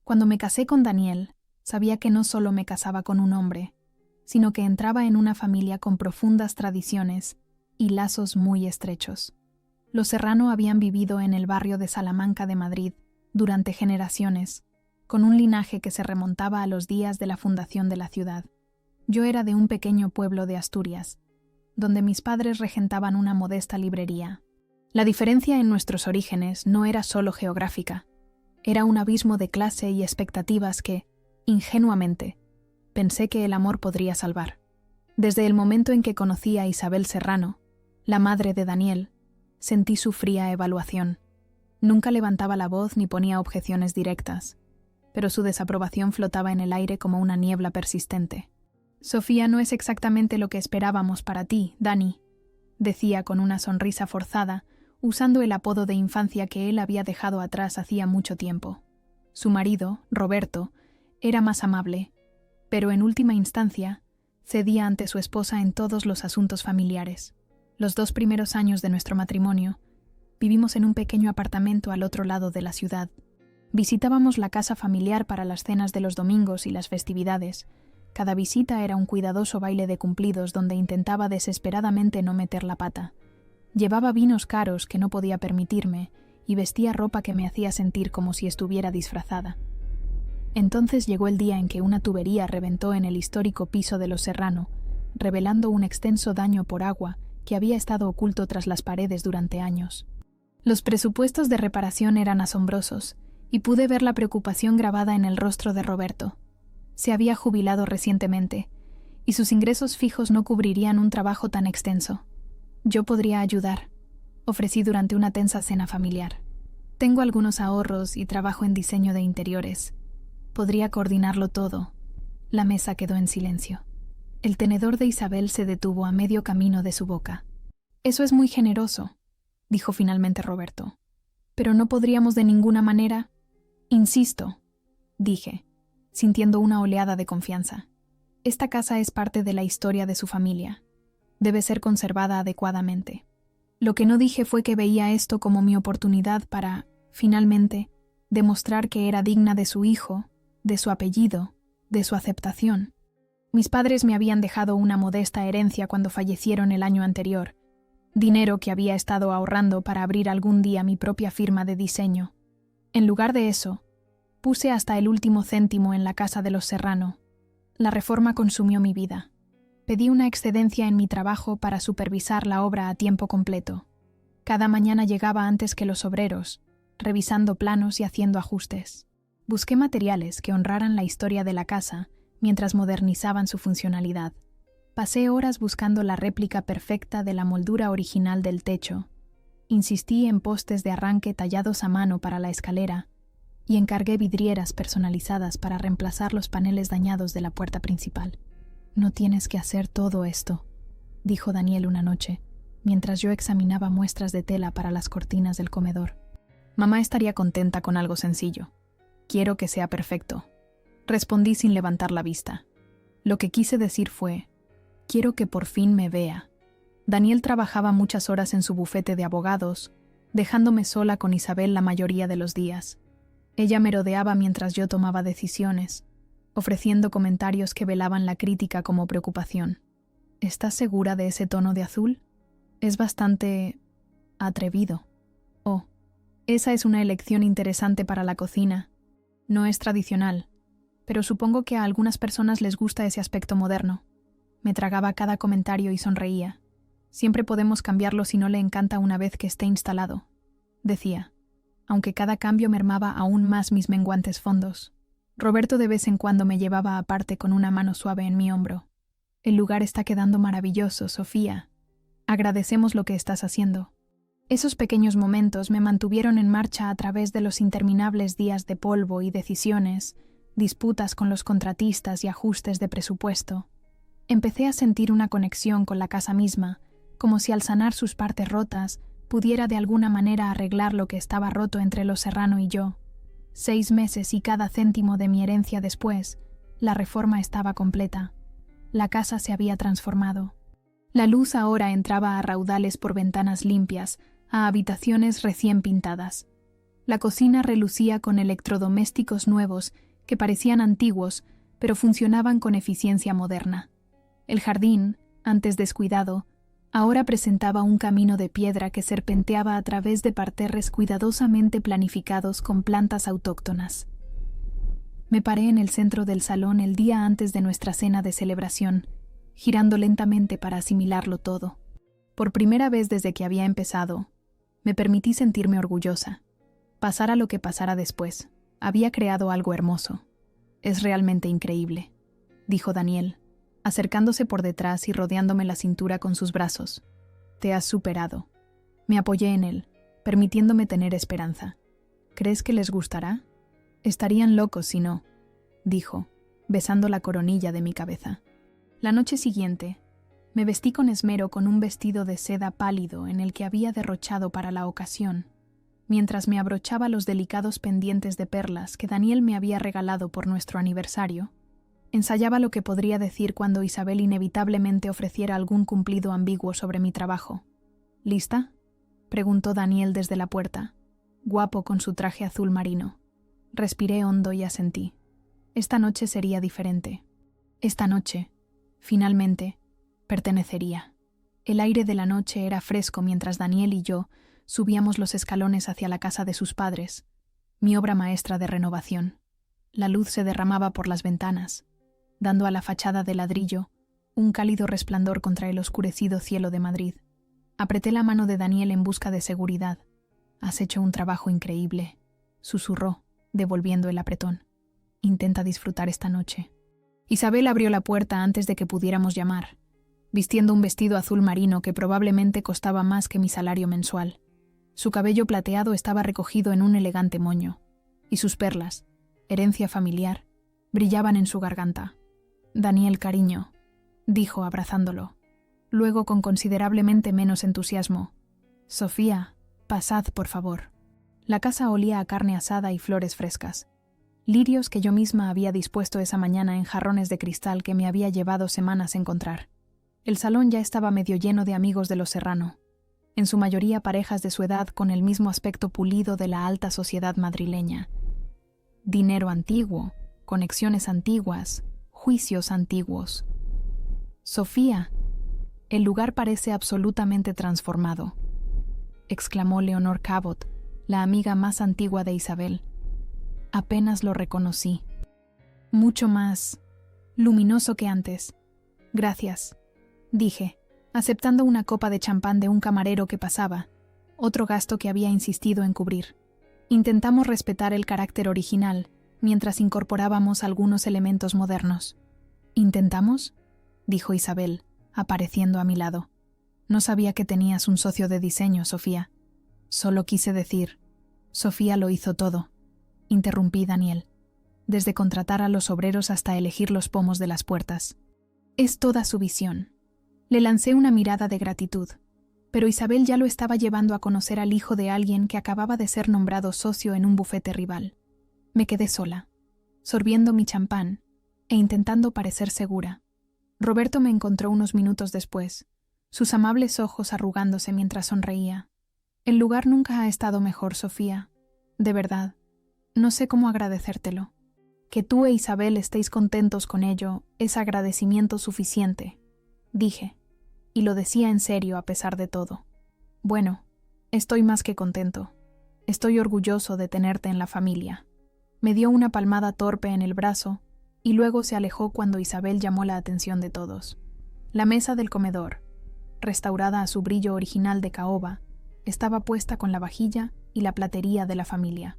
Cuando me casé con Daniel, sabía que no solo me casaba con un hombre, sino que entraba en una familia con profundas tradiciones y lazos muy estrechos. Los Serrano habían vivido en el barrio de Salamanca de Madrid durante generaciones, con un linaje que se remontaba a los días de la fundación de la ciudad. Yo era de un pequeño pueblo de Asturias, donde mis padres regentaban una modesta librería. La diferencia en nuestros orígenes no era solo geográfica, era un abismo de clase y expectativas que, ingenuamente, pensé que el amor podría salvar. Desde el momento en que conocí a Isabel Serrano, la madre de Daniel, sentí su fría evaluación. Nunca levantaba la voz ni ponía objeciones directas, pero su desaprobación flotaba en el aire como una niebla persistente. «Sofía no es exactamente lo que esperábamos para ti, Dani», decía con una sonrisa forzada, usando el apodo de infancia que él había dejado atrás hacía mucho tiempo. Su marido, Roberto, era más amable, pero en última instancia cedía ante su esposa en todos los asuntos familiares. Los 2 primeros años de nuestro matrimonio vivimos en un pequeño apartamento al otro lado de la ciudad. Visitábamos la casa familiar para las cenas de los domingos y las festividades. Cada visita era un cuidadoso baile de cumplidos donde intentaba desesperadamente no meter la pata. Llevaba vinos caros que no podía permitirme y vestía ropa que me hacía sentir como si estuviera disfrazada. Entonces llegó el día en que una tubería reventó en el histórico piso de los Serrano, revelando un extenso daño por agua que había estado oculto tras las paredes durante años. Los presupuestos de reparación eran asombrosos, y pude ver la preocupación grabada en el rostro de Roberto. Se había jubilado recientemente, y sus ingresos fijos no cubrirían un trabajo tan extenso. Yo podría ayudar, ofrecí durante una tensa cena familiar. Tengo algunos ahorros y trabajo en diseño de interiores. Podría coordinarlo todo. La mesa quedó en silencio. El tenedor de Isabel se detuvo a medio camino de su boca. «Eso es muy generoso», dijo finalmente Roberto. «Pero no podríamos de ninguna manera...» «Insisto», dije, sintiendo una oleada de confianza. «Esta casa es parte de la historia de su familia. Debe ser conservada adecuadamente». Lo que no dije fue que veía esto como mi oportunidad para, finalmente, demostrar que era digna de su hijo, de su apellido, de su aceptación. Mis padres me habían dejado una modesta herencia cuando fallecieron el año anterior, dinero que había estado ahorrando para abrir algún día mi propia firma de diseño. En lugar de eso, puse hasta el último céntimo en la casa de los Serrano. La reforma consumió mi vida. Pedí una excedencia en mi trabajo para supervisar la obra a tiempo completo. Cada mañana llegaba antes que los obreros, revisando planos y haciendo ajustes. Busqué materiales que honraran la historia de la casa mientras modernizaban su funcionalidad. Pasé horas buscando la réplica perfecta de la moldura original del techo. Insistí en postes de arranque tallados a mano para la escalera y encargué vidrieras personalizadas para reemplazar los paneles dañados de la puerta principal. «No tienes que hacer todo esto», dijo Daniel una noche, mientras yo examinaba muestras de tela para las cortinas del comedor. «Mamá estaría contenta con algo sencillo. Quiero que sea perfecto», respondí sin levantar la vista. Lo que quise decir fue, quiero que por fin me vea. Daniel trabajaba muchas horas en su bufete de abogados, dejándome sola con Isabel la mayoría de los días. Ella merodeaba mientras yo tomaba decisiones, ofreciendo comentarios que velaban la crítica como preocupación. «¿Estás segura de ese tono de azul? Es bastante... atrevido». «Oh, esa es una elección interesante para la cocina. No es tradicional, pero supongo que a algunas personas les gusta ese aspecto moderno». Me tragaba cada comentario y sonreía. «Siempre podemos cambiarlo si no le encanta una vez que esté instalado», decía, aunque cada cambio mermaba aún más mis menguantes fondos. Roberto de vez en cuando me llevaba aparte con una mano suave en mi hombro. «El lugar está quedando maravilloso, Sofía. Agradecemos lo que estás haciendo». Esos pequeños momentos me mantuvieron en marcha a través de los interminables días de polvo y decisiones, disputas con los contratistas y ajustes de presupuesto. Empecé a sentir una conexión con la casa misma, como si al sanar sus partes rotas pudiera de alguna manera arreglar lo que estaba roto entre los Serrano y yo. 6 meses y cada céntimo de mi herencia después, la reforma estaba completa. La casa se había transformado. La luz ahora entraba a raudales por ventanas limpias, a habitaciones recién pintadas. La cocina relucía con electrodomésticos nuevos que parecían antiguos, pero funcionaban con eficiencia moderna. El jardín, antes descuidado, ahora presentaba un camino de piedra que serpenteaba a través de parterres cuidadosamente planificados con plantas autóctonas. Me paré en el centro del salón el día antes de nuestra cena de celebración, girando lentamente para asimilarlo todo. Por primera vez desde que había empezado, me permití sentirme orgullosa. Pasara lo que pasara después, había creado algo hermoso. Es realmente increíble, dijo Daniel, acercándose por detrás y rodeándome la cintura con sus brazos. Te has superado. Me apoyé en él, permitiéndome tener esperanza. ¿Crees que les gustará? Estarían locos si no, dijo, besando la coronilla de mi cabeza. La noche siguiente, me vestí con esmero con un vestido de seda pálido en el que había derrochado para la ocasión, mientras me abrochaba los delicados pendientes de perlas que Daniel me había regalado por nuestro aniversario. Ensayaba lo que podría decir cuando Isabel inevitablemente ofreciera algún cumplido ambiguo sobre mi trabajo. ¿Lista?, preguntó Daniel desde la puerta, guapo con su traje azul marino. Respiré hondo y asentí. Esta noche sería diferente. Esta noche, finalmente, pertenecería. El aire de la noche era fresco mientras Daniel y yo subíamos los escalones hacia la casa de sus padres, mi obra maestra de renovación. La luz se derramaba por las ventanas, dando a la fachada de ladrillo un cálido resplandor contra el oscurecido cielo de Madrid. Apreté la mano de Daniel en busca de seguridad. «Has hecho un trabajo increíble», susurró, devolviendo el apretón. «Intenta disfrutar esta noche». Isabel abrió la puerta antes de que pudiéramos llamar, vistiendo un vestido azul marino que probablemente costaba más que mi salario mensual. Su cabello plateado estaba recogido en un elegante moño, y sus perlas, herencia familiar, brillaban en su garganta. «Daniel, cariño», dijo abrazándolo. Luego, con considerablemente menos entusiasmo, «Sofía, pasad, por favor». La casa olía a carne asada y flores frescas. Lirios que yo misma había dispuesto esa mañana en jarrones de cristal que me había llevado semanas encontrar. El salón ya estaba medio lleno de amigos de los Serrano, en su mayoría parejas de su edad con el mismo aspecto pulido de la alta sociedad madrileña. Dinero antiguo, conexiones antiguas, juicios antiguos. «Sofía, el lugar parece absolutamente transformado», exclamó Leonor Cabot, la amiga más antigua de Isabel. Apenas lo reconocí. «Mucho más luminoso que antes. Gracias», dije, aceptando una copa de champán de un camarero que pasaba, otro gasto que había insistido en cubrir. Intentamos respetar el carácter original, mientras incorporábamos algunos elementos modernos. «¿Intentamos?», dijo Isabel, apareciendo a mi lado. «No sabía que tenías un socio de diseño, Sofía». «Solo quise decir, Sofía lo hizo todo», interrumpí Daniel, desde contratar a los obreros hasta elegir los pomos de las puertas. «Es toda su visión». Le lancé una mirada de gratitud, pero Isabel ya lo estaba llevando a conocer al hijo de alguien que acababa de ser nombrado socio en un bufete rival. Me quedé sola, sorbiendo mi champán e intentando parecer segura. Roberto me encontró unos minutos después, sus amables ojos arrugándose mientras sonreía. «El lugar nunca ha estado mejor, Sofía. De verdad, no sé cómo agradecértelo. Que tú e Isabel estéis contentos con ello es agradecimiento suficiente», dije, y lo decía en serio a pesar de todo. «Bueno, estoy más que contento. Estoy orgulloso de tenerte en la familia». Me dio una palmada torpe en el brazo y luego se alejó cuando Isabel llamó la atención de todos. La mesa del comedor, restaurada a su brillo original de caoba, estaba puesta con la vajilla y la platería de la familia.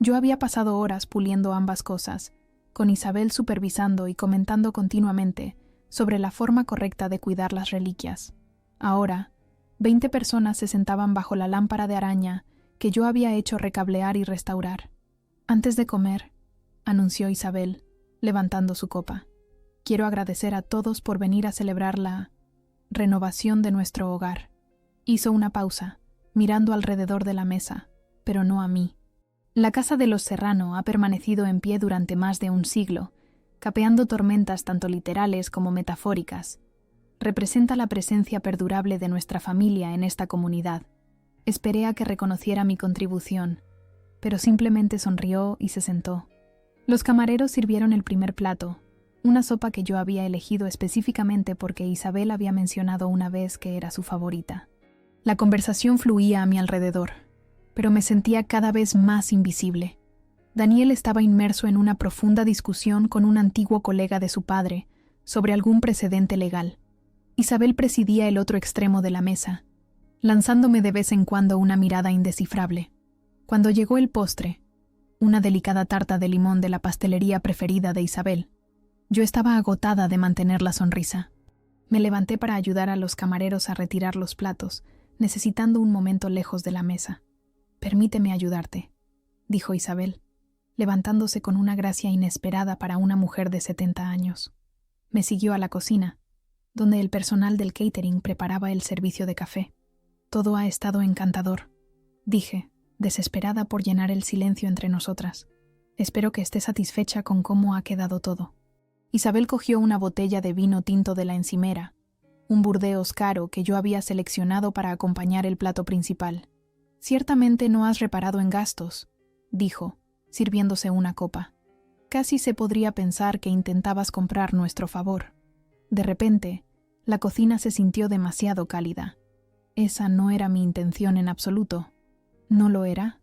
Yo había pasado horas puliendo ambas cosas, con Isabel supervisando y comentando continuamente sobre la forma correcta de cuidar las reliquias. Ahora, 20 personas se sentaban bajo la lámpara de araña que yo había hecho recablear y restaurar. «Antes de comer», anunció Isabel, levantando su copa, «quiero agradecer a todos por venir a celebrar la renovación de nuestro hogar». Hizo una pausa, mirando alrededor de la mesa, pero no a mí. La casa de los Serrano ha permanecido en pie durante más de un siglo, capeando tormentas tanto literales como metafóricas. Representa la presencia perdurable de nuestra familia en esta comunidad. Esperé a que reconociera mi contribución, pero simplemente sonrió y se sentó. Los camareros sirvieron el primer plato, una sopa que yo había elegido específicamente porque Isabel había mencionado una vez que era su favorita. La conversación fluía a mi alrededor, pero me sentía cada vez más invisible. Daniel estaba inmerso en una profunda discusión con un antiguo colega de su padre sobre algún precedente legal. Isabel presidía el otro extremo de la mesa, lanzándome de vez en cuando una mirada indescifrable. Cuando llegó el postre, una delicada tarta de limón de la pastelería preferida de Isabel, yo estaba agotada de mantener la sonrisa. Me levanté para ayudar a los camareros a retirar los platos, necesitando un momento lejos de la mesa. «Permíteme ayudarte», dijo Isabel, levantándose con una gracia inesperada para una mujer de 70 años. Me siguió a la cocina, donde el personal del catering preparaba el servicio de café. «Todo ha estado encantador», dije, desesperada por llenar el silencio entre nosotras. «Espero que esté satisfecha con cómo ha quedado todo». Isabel cogió una botella de vino tinto de la encimera, un Burdeos caro que yo había seleccionado para acompañar el plato principal. «Ciertamente no has reparado en gastos», dijo, sirviéndose una copa. «Casi se podría pensar que intentabas comprar nuestro favor». De repente, la cocina se sintió demasiado cálida. Esa no era mi intención en absoluto. ¿No lo era?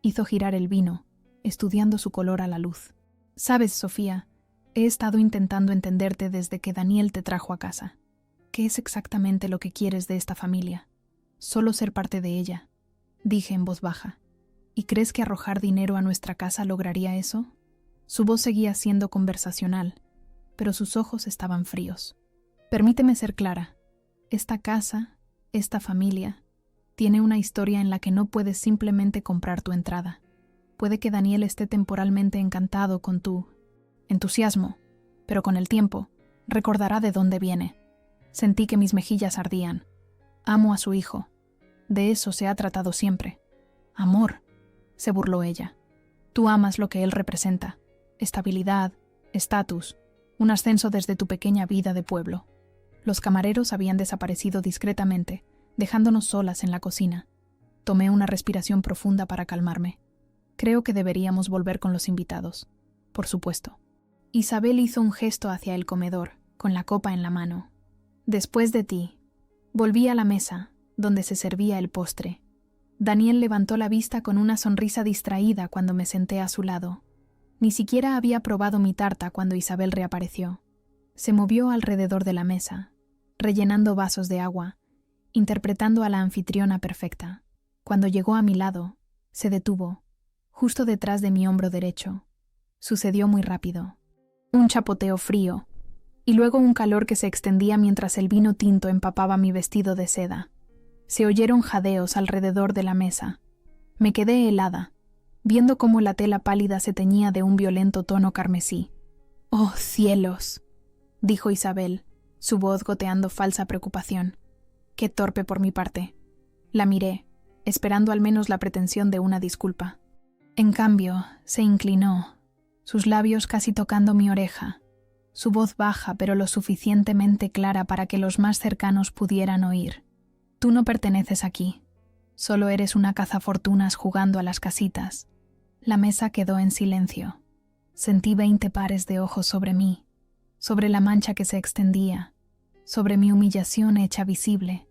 Hizo girar el vino, estudiando su color a la luz. «Sabes, Sofía, he estado intentando entenderte desde que Daniel te trajo a casa. ¿Qué es exactamente lo que quieres de esta familia? Solo ser parte de ella», dije en voz baja. «¿Y crees que arrojar dinero a nuestra casa lograría eso?» Su voz seguía siendo conversacional, pero sus ojos estaban fríos. «Permíteme ser clara. Esta casa, esta familia, tiene una historia en la que no puedes simplemente comprar tu entrada. Puede que Daniel esté temporalmente encantado con tu entusiasmo, pero con el tiempo recordará de dónde viene». Sentí que mis mejillas ardían. «Amo a su hijo. De eso se ha tratado siempre». «Amor», se burló ella. «Tú amas lo que él representa. Estabilidad, estatus, un ascenso desde tu pequeña vida de pueblo». Los camareros habían desaparecido discretamente, dejándonos solas en la cocina. Tomé una respiración profunda para calmarme. «Creo que deberíamos volver con los invitados». «Por supuesto». Isabel hizo un gesto hacia el comedor, con la copa en la mano. «Después de ti». Volví a la mesa, donde se servía el postre. Daniel levantó la vista con una sonrisa distraída cuando me senté a su lado. Ni siquiera había probado mi tarta cuando Isabel reapareció. Se movió alrededor de la mesa, rellenando vasos de agua, interpretando a la anfitriona perfecta. Cuando llegó a mi lado, se detuvo, justo detrás de mi hombro derecho. Sucedió muy rápido. Un chapoteo frío, y luego un calor que se extendía mientras el vino tinto empapaba mi vestido de seda. Se oyeron jadeos alrededor de la mesa. Me quedé helada, viendo cómo la tela pálida se teñía de un violento tono carmesí. «¡Oh, cielos!», dijo Isabel, su voz goteando falsa preocupación. «Qué torpe por mi parte». La miré, esperando al menos la pretensión de una disculpa. En cambio, se inclinó, sus labios casi tocando mi oreja, su voz baja pero lo suficientemente clara para que los más cercanos pudieran oír. «Tú no perteneces aquí. Solo eres una cazafortunas jugando a las casitas». La mesa quedó en silencio. Sentí 20 pares de ojos sobre mí, sobre la mancha que se extendía, sobre mi humillación hecha visible.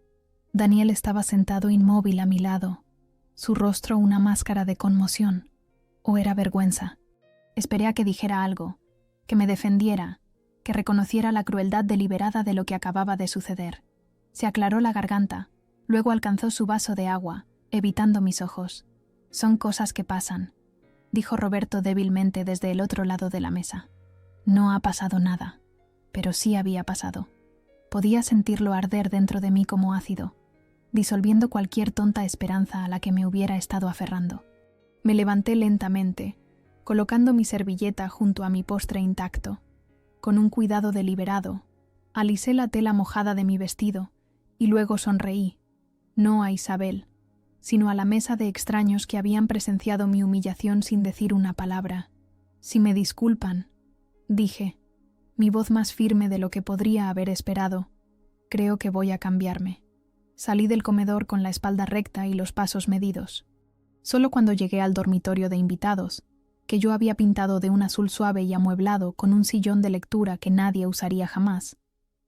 Daniel estaba sentado inmóvil a mi lado, su rostro una máscara de conmoción. ¿O era vergüenza? Esperé a que dijera algo, que me defendiera, que reconociera la crueldad deliberada de lo que acababa de suceder. Se aclaró la garganta, luego alcanzó su vaso de agua, evitando mis ojos. «Son cosas que pasan», dijo Roberto débilmente desde el otro lado de la mesa. «No ha pasado nada», pero sí había pasado. Podía sentirlo arder dentro de mí como ácido, disolviendo cualquier tonta esperanza a la que me hubiera estado aferrando. Me levanté lentamente, colocando mi servilleta junto a mi postre intacto. Con un cuidado deliberado, alisé la tela mojada de mi vestido y luego sonreí, no a Isabel, sino a la mesa de extraños que habían presenciado mi humillación sin decir una palabra. «Si me disculpan», dije, mi voz más firme de lo que podría haber esperado, «creo que voy a cambiarme». Salí del comedor con la espalda recta y los pasos medidos. Solo cuando llegué al dormitorio de invitados, que yo había pintado de un azul suave y amueblado con un sillón de lectura que nadie usaría jamás,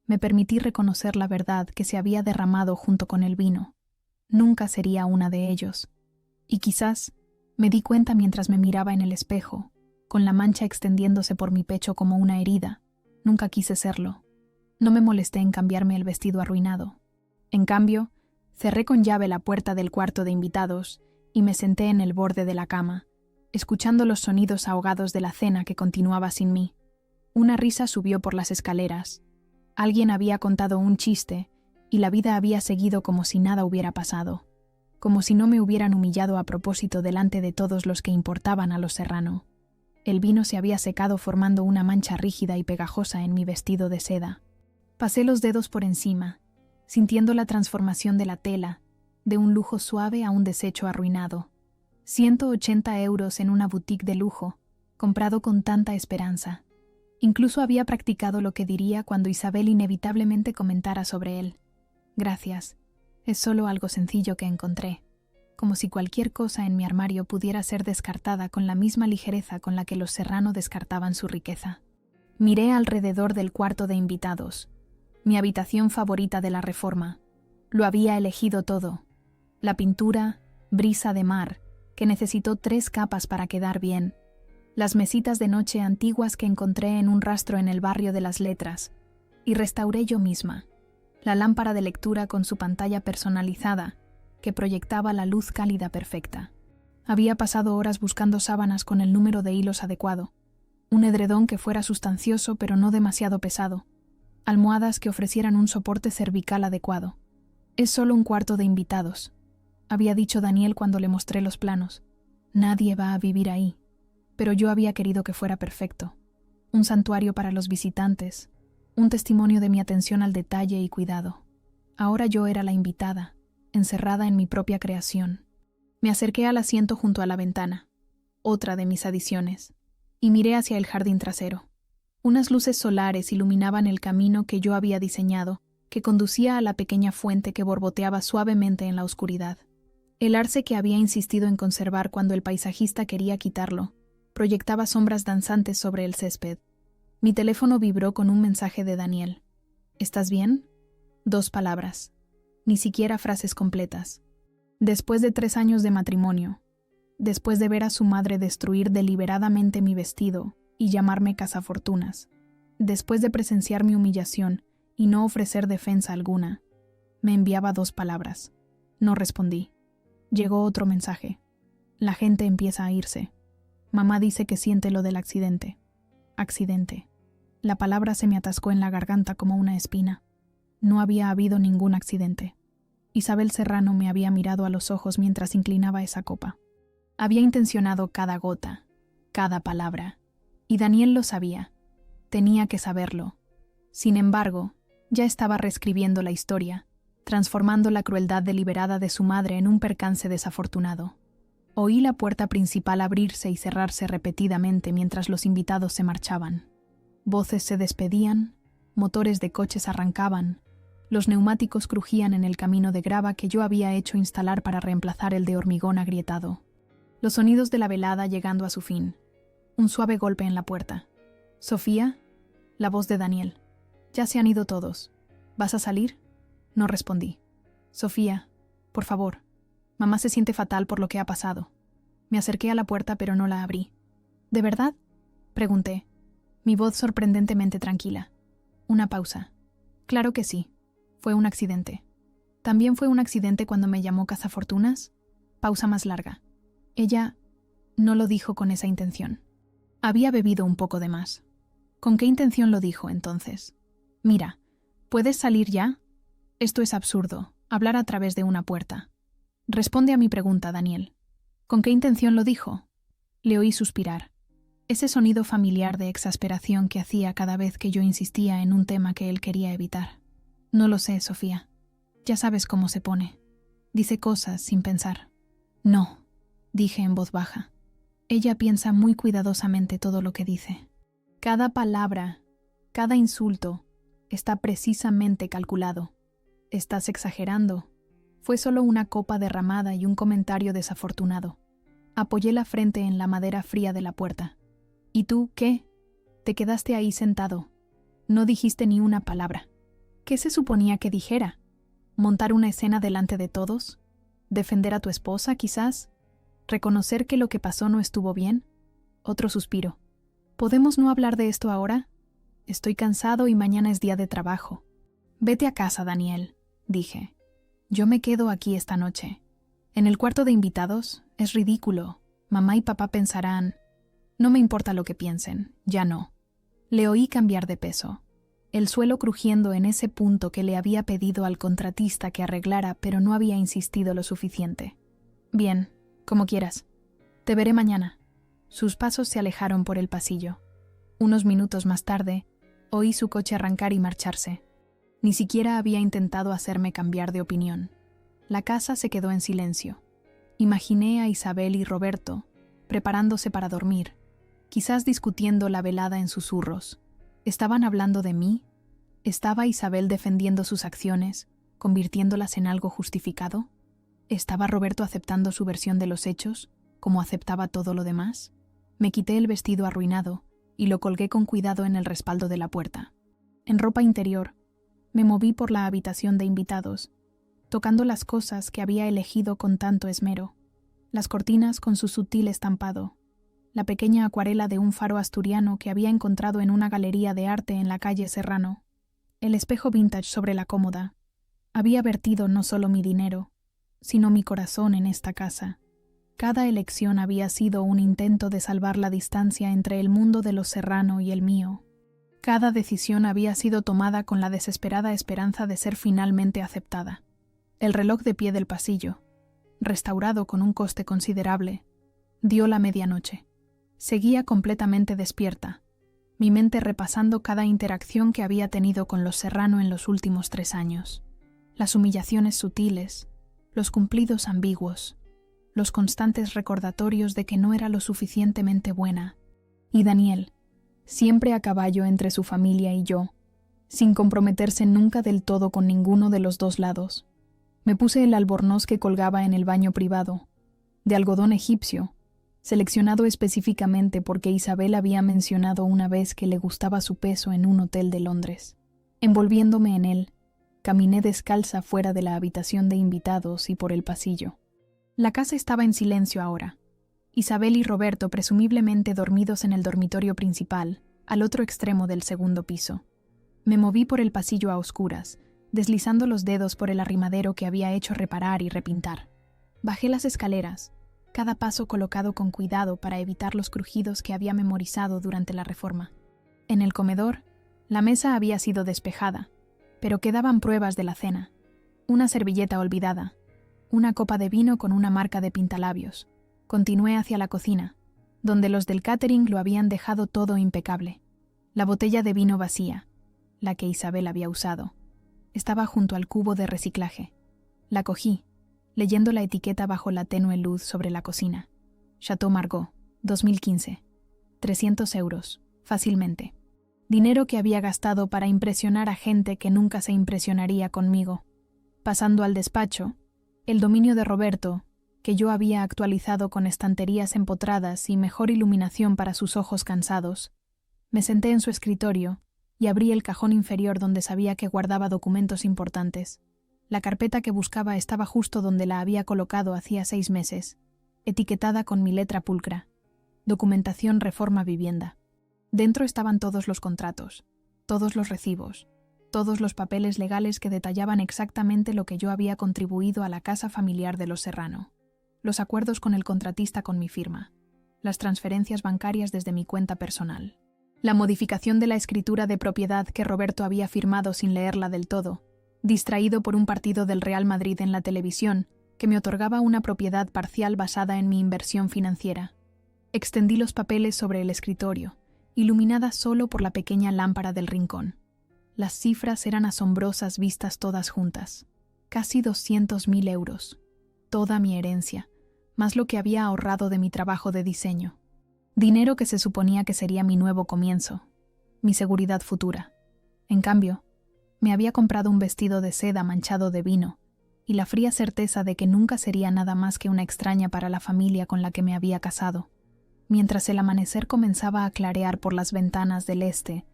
me permití reconocer la verdad que se había derramado junto con el vino. Nunca sería una de ellos. Y quizás me di cuenta mientras me miraba en el espejo, con la mancha extendiéndose por mi pecho como una herida. Nunca quise serlo. No me molesté en cambiarme el vestido arruinado. En cambio, cerré con llave la puerta del cuarto de invitados y me senté en el borde de la cama, escuchando los sonidos ahogados de la cena que continuaba sin mí. Una risa subió por las escaleras. Alguien había contado un chiste y la vida había seguido como si nada hubiera pasado, como si no me hubieran humillado a propósito delante de todos los que importaban a los Serrano. El vino se había secado formando una mancha rígida y pegajosa en mi vestido de seda. Pasé los dedos por encima, sintiendo la transformación de la tela, de un lujo suave a un desecho arruinado. 180 euros en una boutique de lujo, comprado con tanta esperanza. Incluso había practicado lo que diría cuando Isabel inevitablemente comentara sobre él. Gracias, es solo algo sencillo que encontré, como si cualquier cosa en mi armario pudiera ser descartada con la misma ligereza con la que los Serrano descartaban su riqueza. Miré alrededor del cuarto de invitados, mi habitación favorita de la Reforma. Lo había elegido todo. La pintura, brisa de mar, que necesitó 3 capas para quedar bien, las mesitas de noche antiguas que encontré en un rastro en el barrio de las Letras, y restauré yo misma, la lámpara de lectura con su pantalla personalizada, que proyectaba la luz cálida perfecta. Había pasado horas buscando sábanas con el número de hilos adecuado, un edredón que fuera sustancioso pero no demasiado pesado, almohadas que ofrecieran un soporte cervical adecuado. Es solo un cuarto de invitados, había dicho Daniel cuando le mostré los planos. Nadie va a vivir ahí, pero yo había querido que fuera perfecto. Un santuario para los visitantes, un testimonio de mi atención al detalle y cuidado. Ahora yo era la invitada, encerrada en mi propia creación. Me acerqué al asiento junto a la ventana, otra de mis adiciones, y miré hacia el jardín trasero. Unas luces solares iluminaban el camino que yo había diseñado, que conducía a la pequeña fuente que borboteaba suavemente en la oscuridad. El arce que había insistido en conservar cuando el paisajista quería quitarlo, proyectaba sombras danzantes sobre el césped. Mi teléfono vibró con un mensaje de Daniel. ¿Estás bien? 2 palabras. Ni siquiera frases completas. Después de 3 años de matrimonio, después de ver a su madre destruir deliberadamente mi vestido y llamarme cazafortunas, después de presenciar mi humillación y no ofrecer defensa alguna, me enviaba 2 palabras. No respondí. Llegó otro mensaje. La gente empieza a irse. Mamá dice que siente lo del accidente. Accidente. La palabra se me atascó en la garganta como una espina. No había habido ningún accidente. Isabel Serrano me había mirado a los ojos mientras inclinaba esa copa. Había intencionado cada gota, cada palabra. Y Daniel lo sabía. Tenía que saberlo. Sin embargo, ya estaba reescribiendo la historia, transformando la crueldad deliberada de su madre en un percance desafortunado. Oí la puerta principal abrirse y cerrarse repetidamente mientras los invitados se marchaban. Voces se despedían, motores de coches arrancaban, los neumáticos crujían en el camino de grava que yo había hecho instalar para reemplazar el de hormigón agrietado. Los sonidos de la velada llegando a su fin. Un suave golpe en la puerta. «¿Sofía?» La voz de Daniel. «Ya se han ido todos. ¿Vas a salir?» No respondí. «Sofía, por favor. Mamá se siente fatal por lo que ha pasado». Me acerqué a la puerta pero no la abrí. «¿De verdad?», pregunté, mi voz sorprendentemente tranquila. Una pausa. «Claro que sí. Fue un accidente». «¿También fue un accidente cuando me llamó cazafortunas?». Pausa más larga. Ella no lo dijo con esa intención. Había bebido un poco de más. ¿Con qué intención lo dijo entonces? «Mira, ¿puedes salir ya? Esto es absurdo, hablar a través de una puerta». «Responde a mi pregunta, Daniel». «¿Con qué intención lo dijo?». Le oí suspirar. Ese sonido familiar de exasperación que hacía cada vez que yo insistía en un tema que él quería evitar. «No lo sé, Sofía. Ya sabes cómo se pone. Dice cosas sin pensar». «No», dije en voz baja. «Ella piensa muy cuidadosamente todo lo que dice. Cada palabra, cada insulto, está precisamente calculado. Estás exagerando. Fue solo una copa derramada y un comentario desafortunado». Apoyé la frente en la madera fría de la puerta. ¿Y tú qué? Te quedaste ahí sentado. No dijiste ni una palabra. ¿Qué se suponía que dijera? ¿Montar una escena delante de todos? ¿Defender a tu esposa, quizás? ¿Reconocer que lo que pasó no estuvo bien? Otro suspiro. ¿Podemos no hablar de esto ahora? Estoy cansado y mañana es día de trabajo. Vete a casa, Daniel, dije. Yo me quedo aquí esta noche. En el cuarto de invitados es ridículo. Mamá y papá pensarán... No me importa lo que piensen, ya no. Le oí cambiar de peso. El suelo crujiendo en ese punto que le había pedido al contratista que arreglara, pero no había insistido lo suficiente. Bien, como quieras. Te veré mañana. Sus pasos se alejaron por el pasillo. Unos minutos más tarde, oí su coche arrancar y marcharse. Ni siquiera había intentado hacerme cambiar de opinión. La casa se quedó en silencio. Imaginé a Isabel y Roberto, preparándose para dormir, quizás discutiendo la velada en susurros. ¿Estaban hablando de mí? ¿Estaba Isabel defendiendo sus acciones, convirtiéndolas en algo justificado? ¿Estaba Roberto aceptando su versión de los hechos, como aceptaba todo lo demás? Me quité el vestido arruinado y lo colgué con cuidado en el respaldo de la puerta. En ropa interior, me moví por la habitación de invitados, tocando las cosas que había elegido con tanto esmero. Las cortinas con su sutil estampado, la pequeña acuarela de un faro asturiano que había encontrado en una galería de arte en la calle Serrano, el espejo vintage sobre la cómoda. Había vertido no solo mi dinero, sino mi corazón en esta casa. Cada elección había sido un intento de salvar la distancia entre el mundo de los Serrano y el mío. Cada decisión había sido tomada con la desesperada esperanza de ser finalmente aceptada. El reloj de pie del pasillo, restaurado con un coste considerable, dio la medianoche. Seguía completamente despierta, mi mente repasando cada interacción que había tenido con los Serrano en los últimos 3 años. Las humillaciones sutiles, los cumplidos ambiguos, los constantes recordatorios de que no era lo suficientemente buena. Y Daniel, siempre a caballo entre su familia y yo, sin comprometerse nunca del todo con ninguno de los dos lados. Me puse el albornoz que colgaba en el baño privado, de algodón egipcio, seleccionado específicamente porque Isabel había mencionado una vez que le gustaba su peso en un hotel de Londres. Envolviéndome en él, caminé descalza fuera de la habitación de invitados y por el pasillo. La casa estaba en silencio ahora. Isabel y Roberto presumiblemente dormidos en el dormitorio principal, al otro extremo del segundo piso. Me moví por el pasillo a oscuras, deslizando los dedos por el arrimadero que había hecho reparar y repintar. Bajé las escaleras, cada paso colocado con cuidado para evitar los crujidos que había memorizado durante la reforma. En el comedor, la mesa había sido despejada, pero quedaban pruebas de la cena. Una servilleta olvidada, una copa de vino con una marca de pintalabios. Continué hacia la cocina, donde los del catering lo habían dejado todo impecable. La botella de vino vacía, la que Isabel había usado, estaba junto al cubo de reciclaje. La cogí, leyendo la etiqueta bajo la tenue luz sobre la cocina. Chateau Margaux, 2015. 300 euros, fácilmente. Dinero que había gastado para impresionar a gente que nunca se impresionaría conmigo. Pasando al despacho, el dominio de Roberto, que yo había actualizado con estanterías empotradas y mejor iluminación para sus ojos cansados, me senté en su escritorio y abrí el cajón inferior donde sabía que guardaba documentos importantes. La carpeta que buscaba estaba justo donde la había colocado hacía 6 meses, etiquetada con mi letra pulcra. Documentación Reforma Vivienda. Dentro estaban todos los contratos, todos los recibos, todos los papeles legales que detallaban exactamente lo que yo había contribuido a la casa familiar de los Serrano. Los acuerdos con el contratista con mi firma, las transferencias bancarias desde mi cuenta personal, la modificación de la escritura de propiedad que Roberto había firmado sin leerla del todo, distraído por un partido del Real Madrid en la televisión que me otorgaba una propiedad parcial basada en mi inversión financiera. Extendí los papeles sobre el escritorio, iluminada solo por la pequeña lámpara del rincón. Las cifras eran asombrosas vistas todas juntas. Casi 200.000 euros. Toda mi herencia, más lo que había ahorrado de mi trabajo de diseño. Dinero que se suponía que sería mi nuevo comienzo, mi seguridad futura. En cambio, me había comprado un vestido de seda manchado de vino, y la fría certeza de que nunca sería nada más que una extraña para la familia con la que me había casado. Mientras el amanecer comenzaba a clarear por las ventanas del este,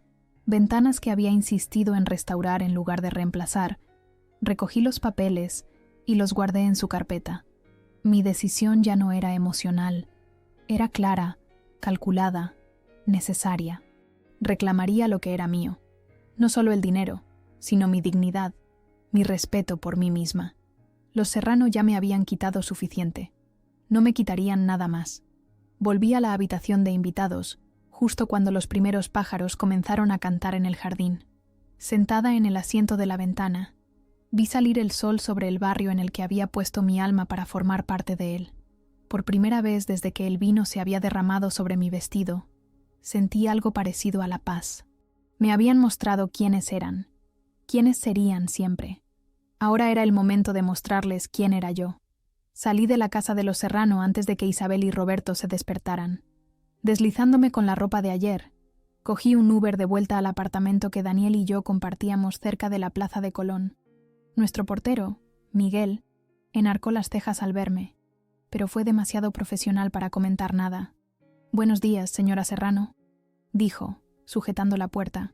ventanas que había insistido en restaurar en lugar de reemplazar, recogí los papeles y los guardé en su carpeta. Mi decisión ya no era emocional, era clara, calculada, necesaria. Reclamaría lo que era mío, no solo el dinero, sino mi dignidad, mi respeto por mí misma. Los Serrano ya me habían quitado suficiente. No me quitarían nada más. Volví a la habitación de invitados, justo cuando los primeros pájaros comenzaron a cantar en el jardín. Sentada en el asiento de la ventana, vi salir el sol sobre el barrio en el que había puesto mi alma para formar parte de él. Por primera vez desde que el vino se había derramado sobre mi vestido, sentí algo parecido a la paz. Me habían mostrado quiénes eran, quiénes serían siempre. Ahora era el momento de mostrarles quién era yo. Salí de la casa de los Serrano antes de que Isabel y Roberto se despertaran. Deslizándome con la ropa de ayer, cogí un Uber de vuelta al apartamento que Daniel y yo compartíamos cerca de la Plaza de Colón. Nuestro portero, Miguel, enarcó las cejas al verme, pero fue demasiado profesional para comentar nada. «Buenos días, señora Serrano», dijo, sujetando la puerta.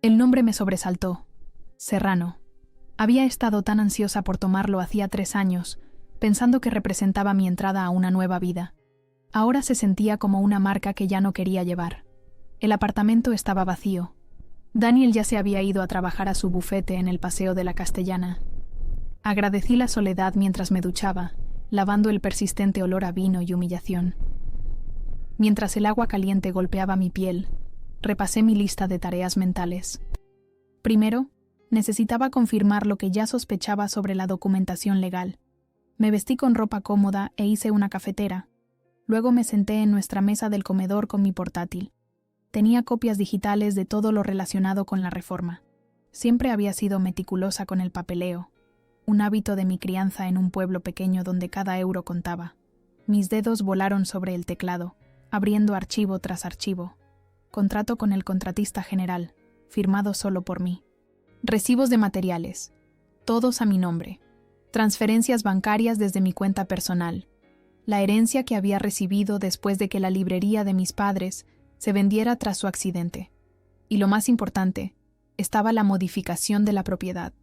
El nombre me sobresaltó. Serrano. Había estado tan ansiosa por tomarlo hacía 3 años, pensando que representaba mi entrada a una nueva vida. Ahora se sentía como una marca que ya no quería llevar. El apartamento estaba vacío. Daniel ya se había ido a trabajar a su bufete en el Paseo de la Castellana. Agradecí la soledad mientras me duchaba, lavando el persistente olor a vino y humillación. Mientras el agua caliente golpeaba mi piel, repasé mi lista de tareas mentales. Primero, necesitaba confirmar lo que ya sospechaba sobre la documentación legal. Me vestí con ropa cómoda e hice una cafetera. Luego me senté en nuestra mesa del comedor con mi portátil. Tenía copias digitales de todo lo relacionado con la reforma. Siempre había sido meticulosa con el papeleo, un hábito de mi crianza en un pueblo pequeño donde cada euro contaba. Mis dedos volaron sobre el teclado, abriendo archivo tras archivo. Contrato con el contratista general, firmado solo por mí. Recibos de materiales, todos a mi nombre. Transferencias bancarias desde mi cuenta personal. La herencia que había recibido después de que la librería de mis padres se vendiera tras su accidente. Y lo más importante, estaba la modificación de la propiedad.